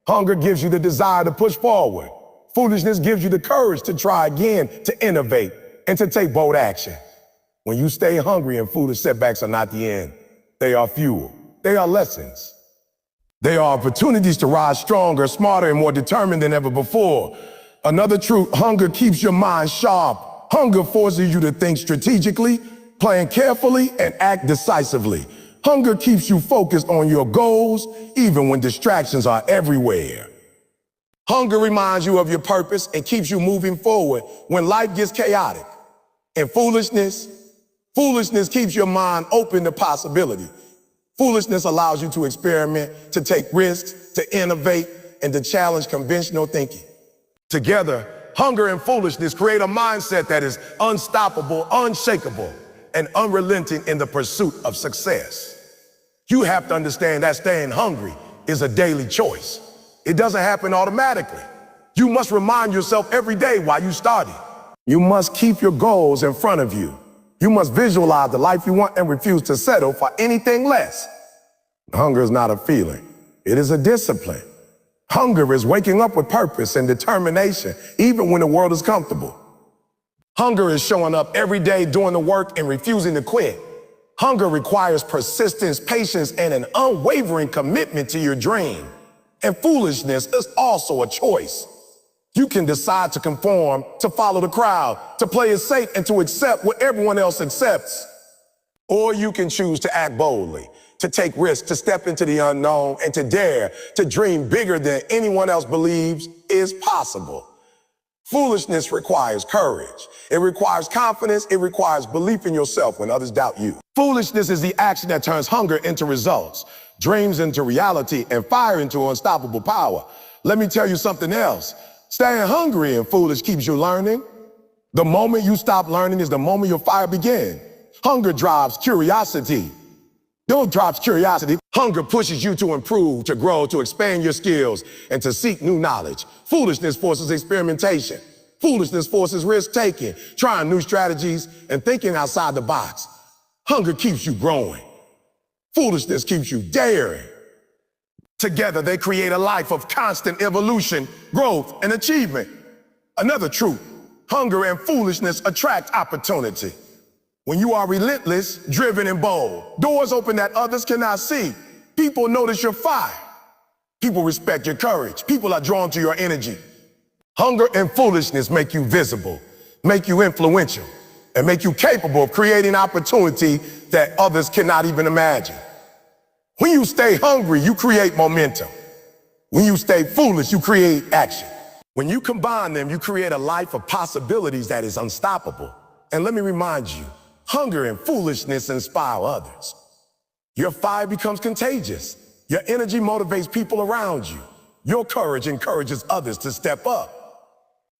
Hunger gives you the desire to push forward. Foolishness gives you the courage to try again, to innovate, and to take bold action. When you stay hungry and foolish, setbacks are not the end. They are fuel. They are lessons. They are opportunities to rise stronger, smarter, and more determined than ever before. Another truth, hunger keeps your mind sharp. Hunger forces you to think strategically, plan carefully, and act decisively. Hunger keeps you focused on your goals, even when distractions are everywhere. Hunger reminds you of your purpose and keeps you moving forward when life gets chaotic. And foolishness keeps your mind open to possibility. Foolishness allows you to experiment, to take risks, to innovate, and to challenge conventional thinking. Together, hunger and foolishness create a mindset that is unstoppable, unshakable, and unrelenting in the pursuit of success. You have to understand that staying hungry is a daily choice. It doesn't happen automatically. You must remind yourself every day why you started. You must keep your goals in front of you. You must visualize the life you want and refuse to settle for anything less. Hunger is not a feeling. It is a discipline. Hunger is waking up with purpose and determination, even when the world is comfortable. Hunger is showing up every day doing the work and refusing to quit. Hunger requires persistence, patience, and an unwavering commitment to your dream. And foolishness is also a choice. You can decide to conform, to follow the crowd, to play it safe, and to accept what everyone else accepts. Or you can choose to act boldly, to take risks, to step into the unknown, and to dare to dream bigger than anyone else believes is possible. Foolishness requires courage. It requires confidence. It requires belief in yourself when others doubt you. Foolishness is the action that turns hunger into results, dreams into reality, and fire into unstoppable power. Let me tell you something else. Staying hungry and foolish keeps you learning. The moment you stop learning is the moment your fire begins. Hunger drives curiosity. Drives curiosity. Hunger pushes you to improve, to grow, to expand your skills, and to seek new knowledge. Foolishness forces experimentation. Foolishness forces risk-taking, trying new strategies, and thinking outside the box. Hunger keeps you growing. Foolishness keeps you daring. Together, they create a life of constant evolution, growth, and achievement. Another truth, hunger and foolishness attract opportunity. When you are relentless, driven, and bold, doors open that others cannot see. People notice your fire. People respect your courage. People are drawn to your energy. Hunger and foolishness make you visible, make you influential, and make you capable of creating opportunity that others cannot even imagine. When you stay hungry, you create momentum. When you stay foolish, you create action. When you combine them, you create a life of possibilities that is unstoppable. And let me remind you, hunger and foolishness inspire others. Your fire becomes contagious. Your energy motivates people around you. Your courage encourages others to step up.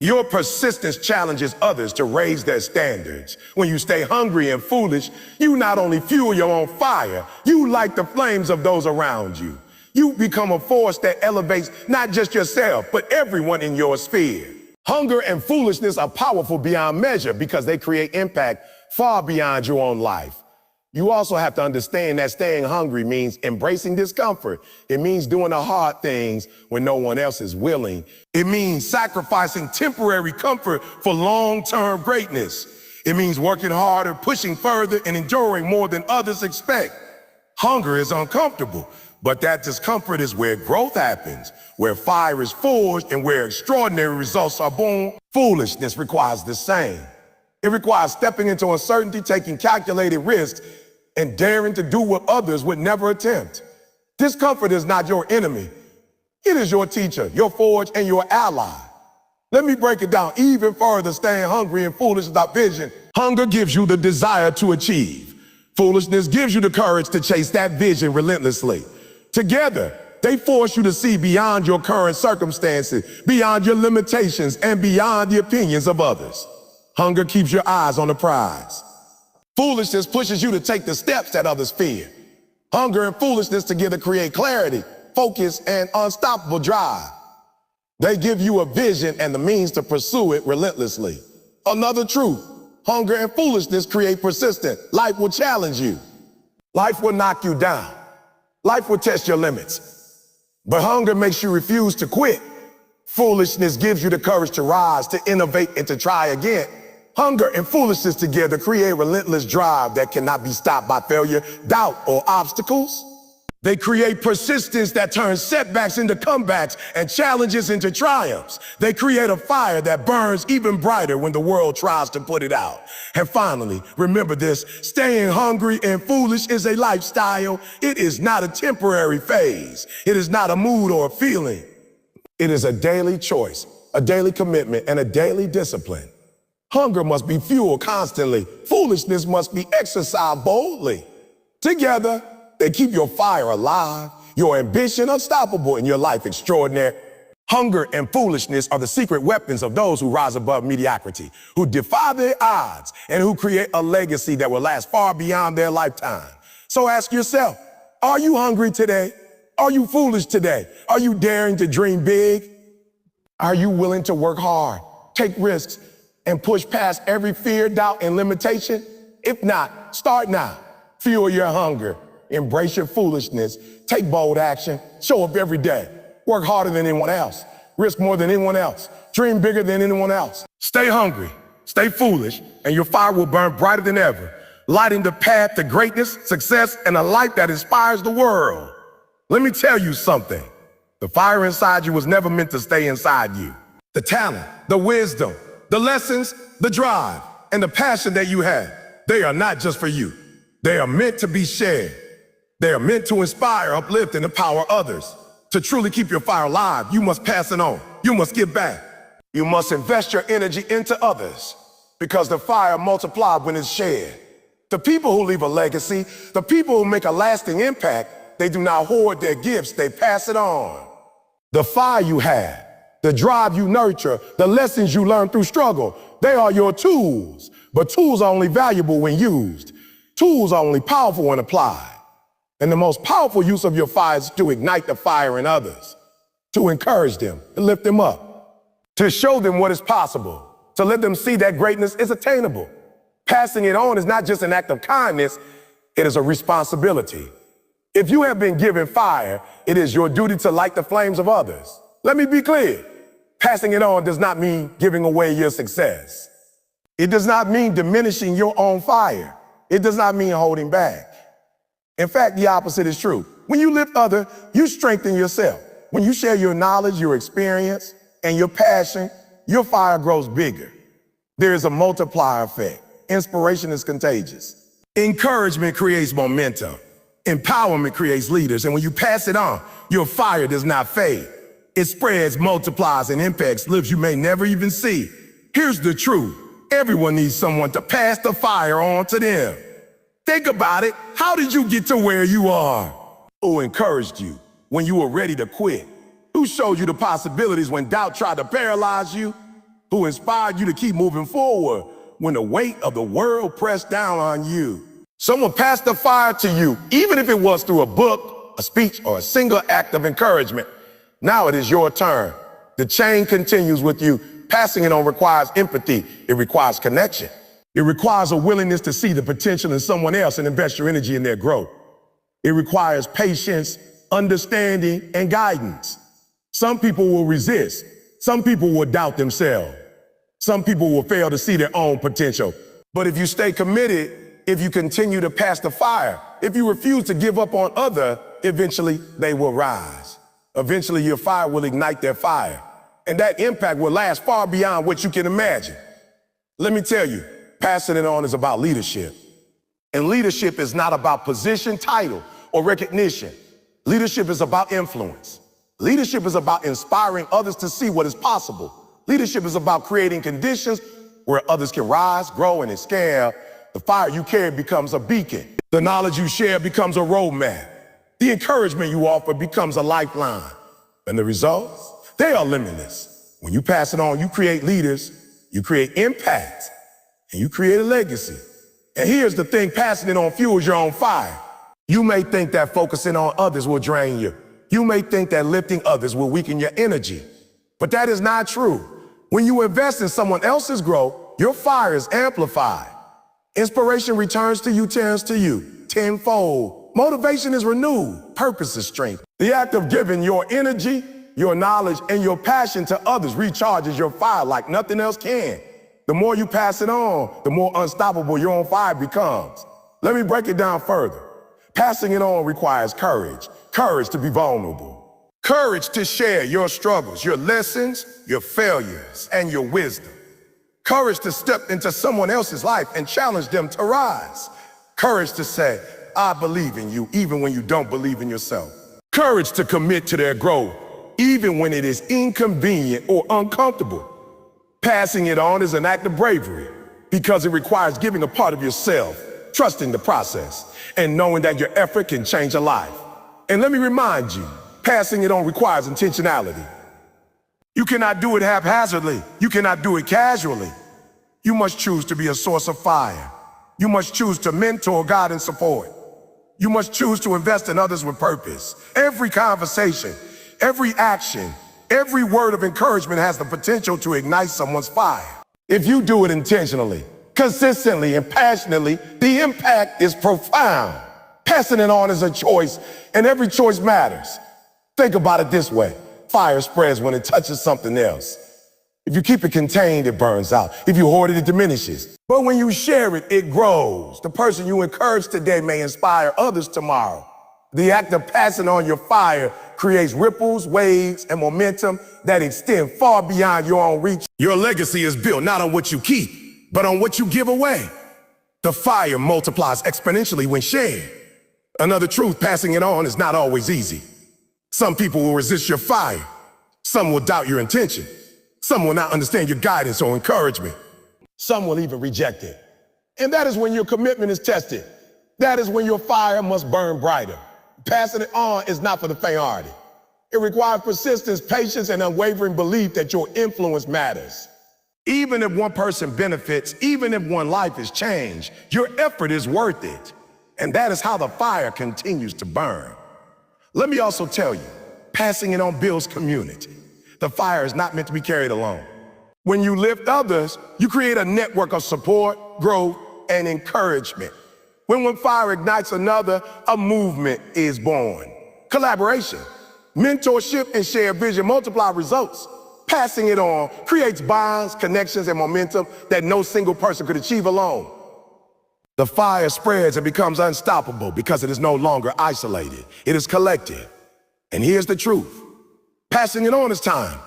Your persistence challenges others to raise their standards. When you stay hungry and foolish, you not only fuel your own fire, you light the flames of those around you. You become a force that elevates not just yourself, but everyone in your sphere. Hunger and foolishness are powerful beyond measure because they create impact far beyond your own life. You also have to understand that staying hungry means embracing discomfort. It means doing the hard things when no one else is willing. It means sacrificing temporary comfort for long-term greatness. It means working harder, pushing further, and enduring more than others expect. Hunger is uncomfortable, but that discomfort is where growth happens, where fire is forged, and where extraordinary results are born. Foolishness requires the same. It requires stepping into uncertainty, taking calculated risks, and daring to do what others would never attempt. Discomfort is not your enemy. It is your teacher, your forge, and your ally. Let me break it down even further. Staying hungry and foolish without vision. Hunger gives you the desire to achieve. Foolishness gives you the courage to chase that vision relentlessly. Together, they force you to see beyond your current circumstances, beyond your limitations, and beyond the opinions of others. Hunger keeps your eyes on the prize. Foolishness pushes you to take the steps that others fear. Hunger and foolishness together create clarity, focus, and unstoppable drive. They give you a vision and the means to pursue it relentlessly. Another truth, hunger and foolishness create persistence. Life will challenge you. Life will knock you down. Life will test your limits. But hunger makes you refuse to quit. Foolishness gives you the courage to rise, to innovate, and to try again. Hunger and foolishness together create relentless drive that cannot be stopped by failure, doubt, or obstacles. They create persistence that turns setbacks into comebacks and challenges into triumphs. They create a fire that burns even brighter when the world tries to put it out. And finally, remember this, staying hungry and foolish is a lifestyle. It is not a temporary phase. It is not a mood or a feeling. It is a daily choice, a daily commitment, and a daily discipline. Hunger must be fueled constantly. Foolishness must be exercised boldly. Together, they keep your fire alive, your ambition unstoppable, and your life extraordinary. Hunger and foolishness are the secret weapons of those who rise above mediocrity, who defy the odds, and who create a legacy that will last far beyond their lifetime. So ask yourself, are you hungry today? Are you foolish today? Are you daring to dream big? Are you willing to work hard, take risks, and push past every fear, doubt, and limitation? If not, start now. Fuel your hunger. Embrace your foolishness. Take bold action. Show up every day. Work harder than anyone else. Risk more than anyone else. Dream bigger than anyone else. Stay hungry. Stay foolish, and your fire will burn brighter than ever, lighting the path to greatness, success, and a life that inspires the world. Let me tell you something. The fire inside you was never meant to stay inside you. The talent, the wisdom, the lessons, the drive, and the passion that you have, they are not just for you. They are meant to be shared. They are meant to inspire, uplift, and empower others. To truly keep your fire alive, you must pass it on. You must give back. You must invest your energy into others, because the fire multiplies when it's shared. The people who leave a legacy, the people who make a lasting impact, they do not hoard their gifts, they pass it on. The fire you have, the drive you nurture, the lessons you learn through struggle, they are your tools. But tools are only valuable when used. Tools are only powerful when applied. And the most powerful use of your fire is to ignite the fire in others, to encourage them, to lift them up, to show them what is possible, to let them see that greatness is attainable. Passing it on is not just an act of kindness, it is a responsibility. If you have been given fire, it is your duty to light the flames of others. Let me be clear. Passing it on does not mean giving away your success. It does not mean diminishing your own fire. It does not mean holding back. In fact, the opposite is true. When you lift others, you strengthen yourself. When you share your knowledge, your experience, and your passion, your fire grows bigger. There is a multiplier effect. Inspiration is contagious. Encouragement creates momentum. Empowerment creates leaders. And when you pass it on, your fire does not fade. It spreads, multiplies, and impacts lives you may never even see. Here's the truth. Everyone needs someone to pass the fire on to them. Think about it. How did you get to where you are? Who encouraged you when you were ready to quit? Who showed you the possibilities when doubt tried to paralyze you? Who inspired you to keep moving forward when the weight of the world pressed down on you? Someone passed the fire to you, even if it was through a book, a speech, or a single act of encouragement. Now it is your turn. The chain continues with you. Passing it on requires empathy. It requires connection. It requires a willingness to see the potential in someone else and invest your energy in their growth. It requires patience, understanding, and guidance. Some people will resist. Some people will doubt themselves. Some people will fail to see their own potential. But if you stay committed, if you continue to pass the fire, if you refuse to give up on others, eventually they will rise. Eventually your fire will ignite their fire. And that impact will last far beyond what you can imagine. Let me tell you, passing it on is about leadership. And leadership is not about position, title, or recognition. Leadership is about influence. Leadership is about inspiring others to see what is possible. Leadership is about creating conditions where others can rise, grow, and scale. The fire you carry becomes a beacon. The knowledge you share becomes a roadmap. The encouragement you offer becomes a lifeline. And the results, they are limitless. When you pass it on, you create leaders, you create impact, and you create a legacy. And here's the thing, passing it on fuels your own fire. You may think that focusing on others will drain you. You may think that lifting others will weaken your energy, but that is not true. When you invest in someone else's growth, your fire is amplified. Inspiration returns to you, turns to you, tenfold. Motivation is renewed, purpose is strengthened. The act of giving your energy, your knowledge, and your passion to others recharges your fire like nothing else can. The more you pass it on, the more unstoppable your own fire becomes. Let me break it down further. Passing it on requires courage. Courage to be vulnerable. Courage to share your struggles, your lessons, your failures, and your wisdom. Courage to step into someone else's life and challenge them to rise. Courage to say, I believe in you, even when you don't believe in yourself. Courage to commit to their growth, even when it is inconvenient or uncomfortable. Passing it on is an act of bravery because it requires giving a part of yourself, trusting the process, and knowing that your effort can change a life. And let me remind you, passing it on requires intentionality. You cannot do it haphazardly. You cannot do it casually. You must choose to be a source of fire. You must choose to mentor, guide, and support. You must choose to invest in others with purpose. Every conversation, every action, every word of encouragement has the potential to ignite someone's fire. If you do it intentionally, consistently and passionately, the impact is profound. Passing it on is a choice, and every choice matters. Think about it this way. Fire spreads when it touches something else. If you keep it contained, it burns out. If you hoard it, it diminishes. But when you share it, it grows. The person you encourage today may inspire others tomorrow. The act of passing on your fire creates ripples, waves, and momentum that extend far beyond your own reach. Your legacy is built not on what you keep, but on what you give away. The fire multiplies exponentially when shared. Another truth, passing it on is not always easy. Some people will resist your fire. Some will doubt your intention. Some will not understand your guidance or encouragement. Some will even reject it. And that is when your commitment is tested. That is when your fire must burn brighter. Passing it on is not for the faint-hearted. It requires persistence, patience, and unwavering belief that your influence matters. Even if one person benefits, even if one life is changed, your effort is worth it. And that is how the fire continues to burn. Let me also tell you, passing it on builds community. The fire is not meant to be carried alone. When you lift others, you create a network of support, growth, and encouragement. When one fire ignites another, a movement is born. Collaboration, mentorship, and shared vision multiply results. Passing it on creates bonds, connections, and momentum that no single person could achieve alone. The fire spreads and becomes unstoppable because it is no longer isolated. It is collective. And here's the truth. Passing it on is time.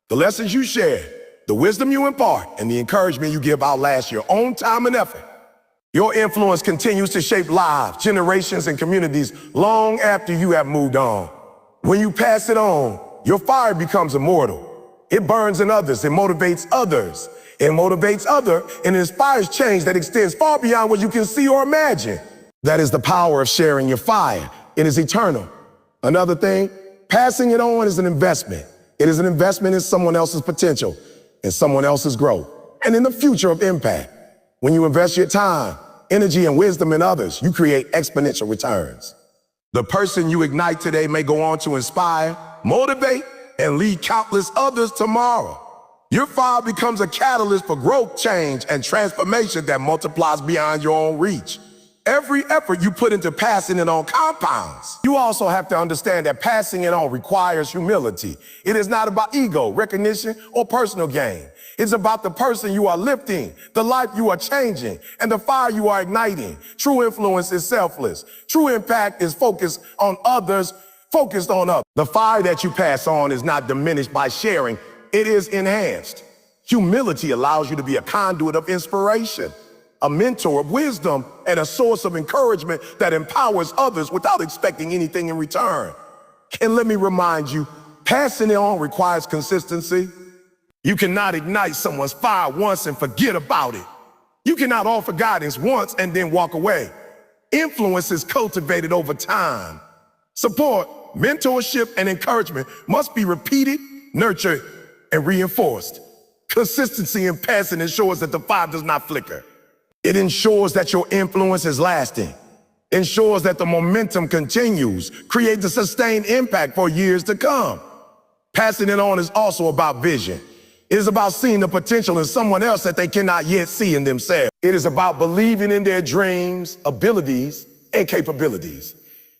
The lessons you share, the wisdom you impart, and the encouragement you give outlast your own time and effort. Your influence continues to shape lives, generations, and communities long after you have moved on. When you pass it on, your fire becomes immortal. It burns in others, it motivates others. It motivates others and inspires change that extends far beyond what you can see or imagine. That is the power of sharing your fire. It is eternal. Another thing, passing it on is an investment. It is an investment in someone else's potential, in someone else's growth, and in the future of impact. When you invest your time, energy, and wisdom in others, you create exponential returns. The person you ignite today may go on to inspire, motivate, and lead countless others tomorrow. Your fire becomes a catalyst for growth, change, and transformation that multiplies beyond your own reach. Every effort you put into passing it on compounds. You also have to understand that passing it on requires humility. It is not about ego, recognition, or personal gain. It's about the person you are lifting, the life you are changing, and the fire you are igniting. True influence is selfless. True impact is focused on others. The fire that you pass on is not diminished by sharing. It is enhanced. Humility allows you to be a conduit of inspiration, a mentor of wisdom, and a source of encouragement that empowers others without expecting anything in return. And let me remind you, passing it on requires consistency. You cannot ignite someone's fire once and forget about it. You cannot offer guidance once and then walk away. Influence is cultivated over time. Support, mentorship, and encouragement must be repeated, nurtured, and reinforced. Consistency in passing ensures that the fire does not flicker. It ensures that your influence is lasting, ensures that the momentum continues, creates a sustained impact for years to come. Passing it on is also about vision. It is about seeing the potential in someone else that they cannot yet see in themselves. It is about believing in their dreams, abilities, and capabilities.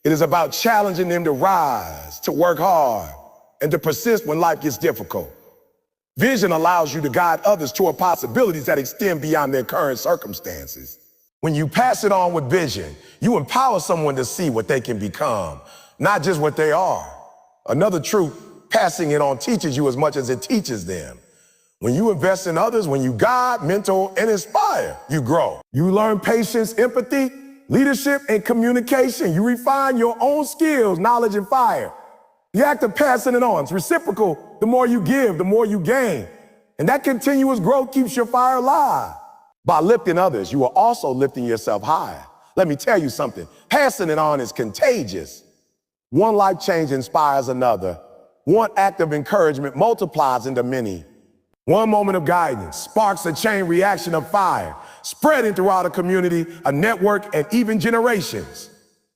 It is about challenging them to rise, to work hard, and to persist when life gets difficult. Vision allows you to guide others toward possibilities that extend beyond their current circumstances. When you pass it on with vision, you empower someone to see what they can become, not just what they are. Another truth, passing it on teaches you as much as it teaches them. When you invest in others, when you guide, mentor, and inspire, you grow. You learn patience, empathy, leadership, and communication. You refine your own skills, knowledge, and fire. The act of passing it on is reciprocal. The more you give, the more you gain. And that continuous growth keeps your fire alive. By lifting others, you are also lifting yourself higher. Let me tell you something. Passing it on is contagious. One life change inspires another. One act of encouragement multiplies into many. One moment of guidance sparks a chain reaction of fire, spreading throughout a community, a network, and even generations.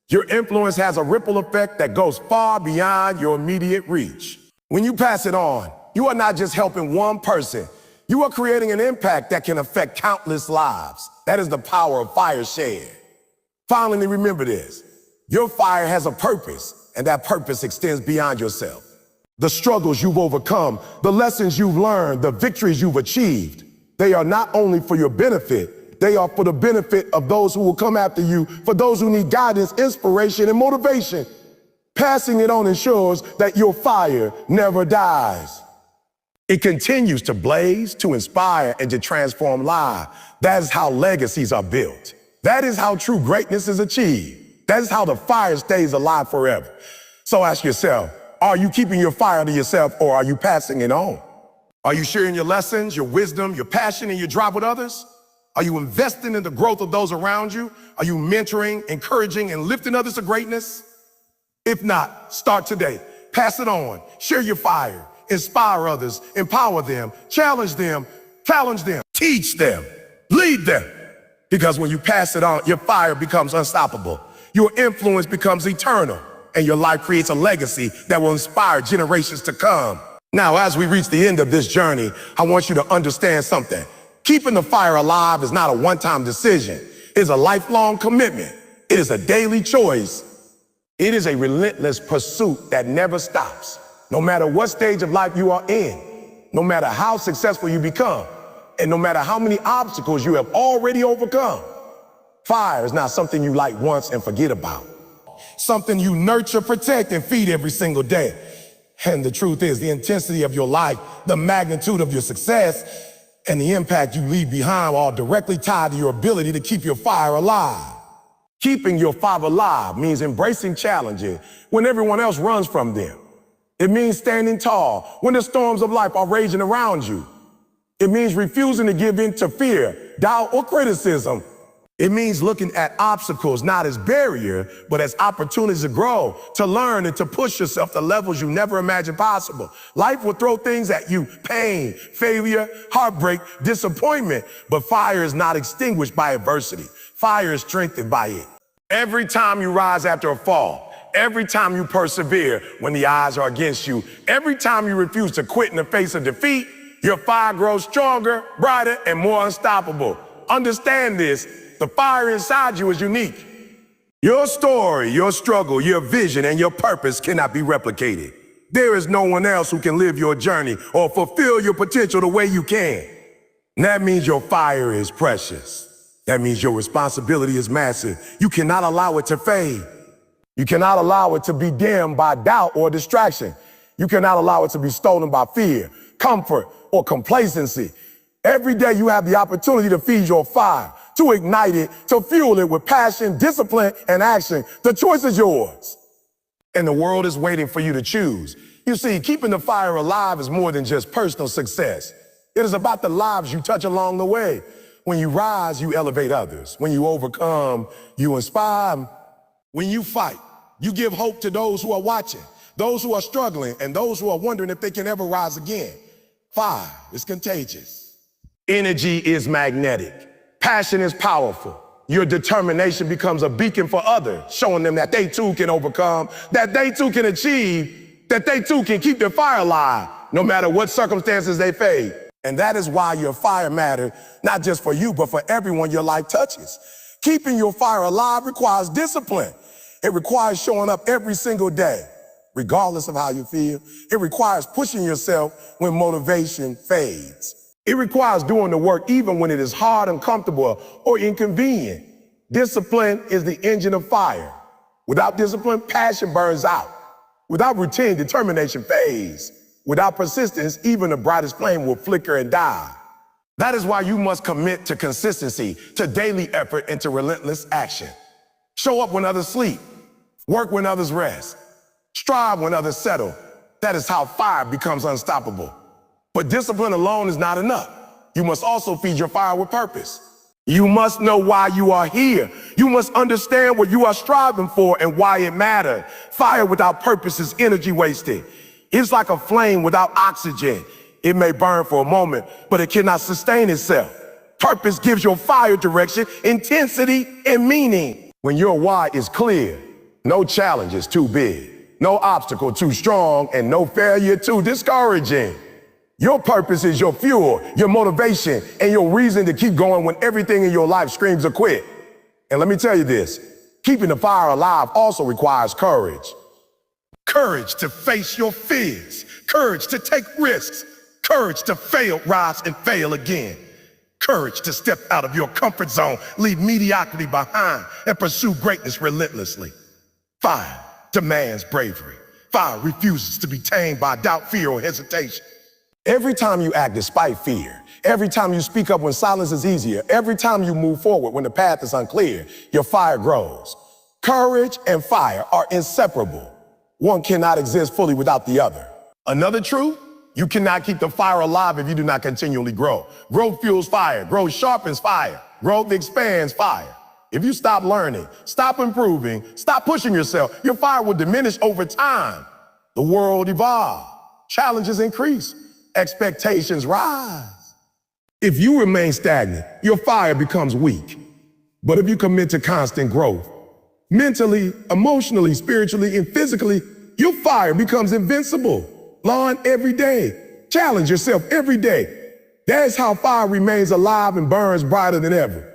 Your influence has a ripple effect that goes far beyond your immediate reach. When you pass it on, you are not just helping one person, You are creating an impact that can affect countless lives. That is the power of fire shared. Finally, remember this. Your fire has a purpose, and that purpose extends beyond yourself. The struggles you've overcome, the lessons you've learned, the victories you've achieved, they are not only for your benefit, they are for the benefit of those who will come after you, for those who need guidance, inspiration, and motivation. Passing it on ensures that your fire never dies. It continues to blaze, to inspire, and to transform lives. That is how legacies are built. That is how true greatness is achieved. That is how the fire stays alive forever. So ask yourself, are you keeping your fire to yourself, or are you passing it on? Are you sharing your lessons, your wisdom, your passion, and your drive with others? Are you investing in the growth of those around you? Are you mentoring, encouraging, and lifting others to greatness? If not, start today. Pass it on. Share your fire. Inspire others. Empower them. Challenge them. Teach them. Lead them. Because when you pass it on, your fire becomes unstoppable. Your influence becomes eternal. And your life creates a legacy that will inspire generations to come. Now, as we reach the end of this journey, I want you to understand something. Keeping the fire alive is not a one-time decision. It is a lifelong commitment. It is a daily choice. It is a relentless pursuit that never stops. No matter what stage of life you are in, no matter how successful you become, and no matter how many obstacles you have already overcome, fire is not something you light once and forget about. Something you nurture, protect, and feed every single day. And the truth is, the intensity of your life, the magnitude of your success, and the impact you leave behind are directly tied to your ability to keep your fire alive. Keeping your fire alive means embracing challenges when everyone else runs from them. It means standing tall when the storms of life are raging around you. It means refusing to give in to fear, doubt, or criticism. It means looking at obstacles not as barriers, but as opportunities to grow, to learn, and to push yourself to levels you never imagined possible. Life will throw things at you: pain, failure, heartbreak, disappointment. But fire is not extinguished by adversity. Fire is strengthened by it. Every time you rise after a fall, every time you persevere when the odds are against you, every time you refuse to quit in the face of defeat, your fire grows stronger, brighter, and more unstoppable. Understand this. The fire inside you is unique. Your story, your struggle, your vision, and your purpose cannot be replicated. There is no one else who can live your journey or fulfill your potential the way you can. And that means your fire is precious. That means your responsibility is massive. You cannot allow it to fade. You cannot allow it to be dimmed by doubt or distraction. You cannot allow it to be stolen by fear, comfort, or complacency. Every day you have the opportunity to feed your fire, to ignite it, to fuel it with passion, discipline, and action. The choice is yours. And the world is waiting for you to choose. You see, keeping the fire alive is more than just personal success. It is about the lives you touch along the way. When you rise, you elevate others. When you overcome, you inspire. When you fight, you give hope to those who are watching, those who are struggling, and those who are wondering if they can ever rise again. Fire is contagious. Energy is magnetic. Passion is powerful. Your determination becomes a beacon for others, showing them that they too can overcome, that they too can achieve, that they too can keep their fire alive, no matter what circumstances they face. And that is why your fire matters, not just for you, but for everyone your life touches. Keeping your fire alive requires discipline. It requires showing up every single day, regardless of how you feel. It requires pushing yourself when motivation fades. It requires doing the work even when it is hard, uncomfortable, or inconvenient. Discipline is the engine of fire. Without discipline, passion burns out. Without routine, determination fades. Without persistence, even the brightest flame will flicker and die. That is why you must commit to consistency, to daily effort, and to relentless action. Show up when others sleep. Work when others rest. Strive when others settle. That is how fire becomes unstoppable. But discipline alone is not enough. You must also feed your fire with purpose. You must know why you are here. You must understand what you are striving for and why it matters. Fire without purpose is energy wasted. It's like a flame without oxygen. It may burn for a moment, but it cannot sustain itself. Purpose gives your fire direction, intensity, and meaning. When your why is clear, no challenge is too big, no obstacle too strong, and no failure too discouraging. Your purpose is your fuel, your motivation, and your reason to keep going when everything in your life screams to quit. And let me tell you this, keeping the fire alive also requires courage. Courage to face your fears, courage to take risks, courage to fail, rise, and fail again. Courage to step out of your comfort zone, leave mediocrity behind, and pursue greatness relentlessly. Fire demands bravery. Fire refuses to be tamed by doubt, fear, or hesitation. Every time you act despite fear, every time you speak up when silence is easier, every time you move forward when the path is unclear, your fire grows. Courage and fire are inseparable. One cannot exist fully without the other. Another truth, you cannot keep the fire alive if you do not continually grow. Growth fuels fire. Growth sharpens fire. Growth expands fire. If you stop learning, stop improving, stop pushing yourself, your fire will diminish over time. The world evolves. Challenges increase. Expectations rise. If you remain stagnant, your fire becomes weak. But if you commit to constant growth, mentally, emotionally, spiritually, and physically, your fire becomes invincible. Learn every day. Challenge yourself every day. That's how fire remains alive and burns brighter than ever.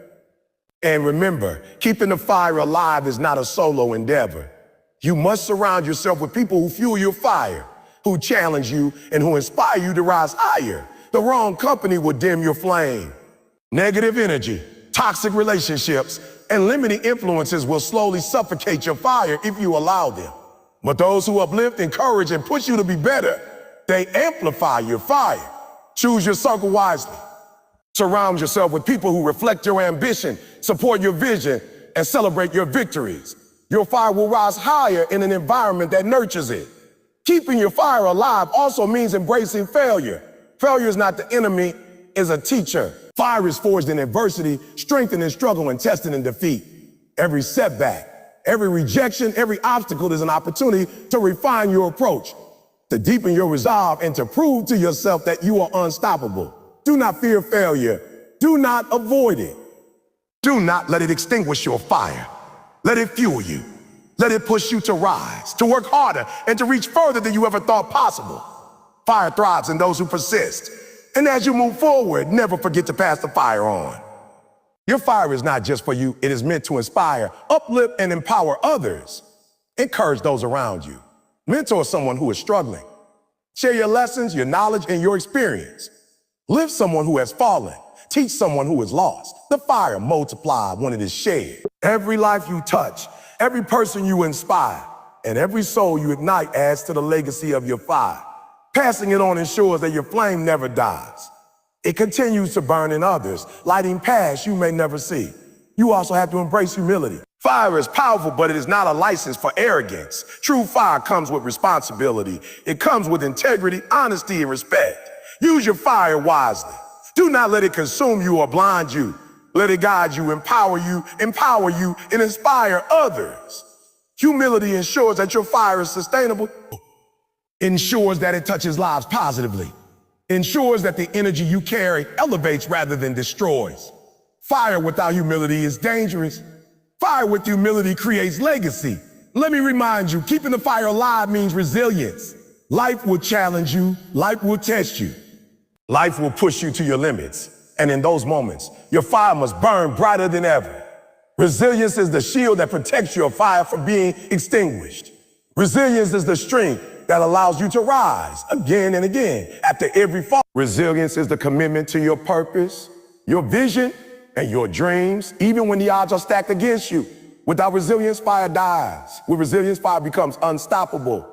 And remember, keeping the fire alive is not a solo endeavor. You must surround yourself with people who fuel your fire, who challenge you, and who inspire you to rise higher. The wrong company will dim your flame. Negative energy, toxic relationships, and limiting influences will slowly suffocate your fire if you allow them. But those who uplift, encourage, and push you to be better, they amplify your fire. Choose your circle wisely. Surround yourself with people who reflect your ambition, support your vision, and celebrate your victories. Your fire will rise higher in an environment that nurtures it. Keeping your fire alive also means embracing failure. Failure is not the enemy, it's a teacher. Fire is forged in adversity, strengthened in struggle, and tested in defeat. Every setback, every rejection, every obstacle is an opportunity to refine your approach, to deepen your resolve, and to prove to yourself that you are unstoppable. Do not fear failure. Do not avoid it. Do not let it extinguish your fire. Let it fuel you. Let it push you to rise, to work harder, and to reach further than you ever thought possible. Fire thrives in those who persist. And as you move forward, never forget to pass the fire on. Your fire is not just for you. It is meant to inspire, uplift, and empower others. Encourage those around you. Mentor someone who is struggling. Share your lessons, your knowledge, and your experience. Lift someone who has fallen. Teach someone who is lost. The fire multiplies when it is shared. Every life you touch, every person you inspire, and every soul you ignite adds to the legacy of your fire. Passing it on ensures that your flame never dies. It continues to burn in others, lighting paths you may never see. You also have to embrace humility. Fire is powerful, but it is not a license for arrogance. True fire comes with responsibility. It comes with integrity, honesty, and respect. Use your fire wisely. Do not let it consume you or blind you. Let it guide you, empower you, and inspire others. Humility ensures that your fire is sustainable, ensures that it touches lives positively, ensures that the energy you carry elevates rather than destroys. Fire without humility is dangerous. Fire with humility creates legacy. Let me remind you, keeping the fire alive means resilience. Life will challenge you. Life will test you. Life will push you to your limits. And in those moments, your fire must burn brighter than ever. Resilience is the shield that protects your fire from being extinguished. Resilience is the strength that allows you to rise again and again after every fall. Resilience is the commitment to your purpose, your vision, and your dreams, even when the odds are stacked against you. Without resilience, fire dies. With resilience, fire becomes unstoppable.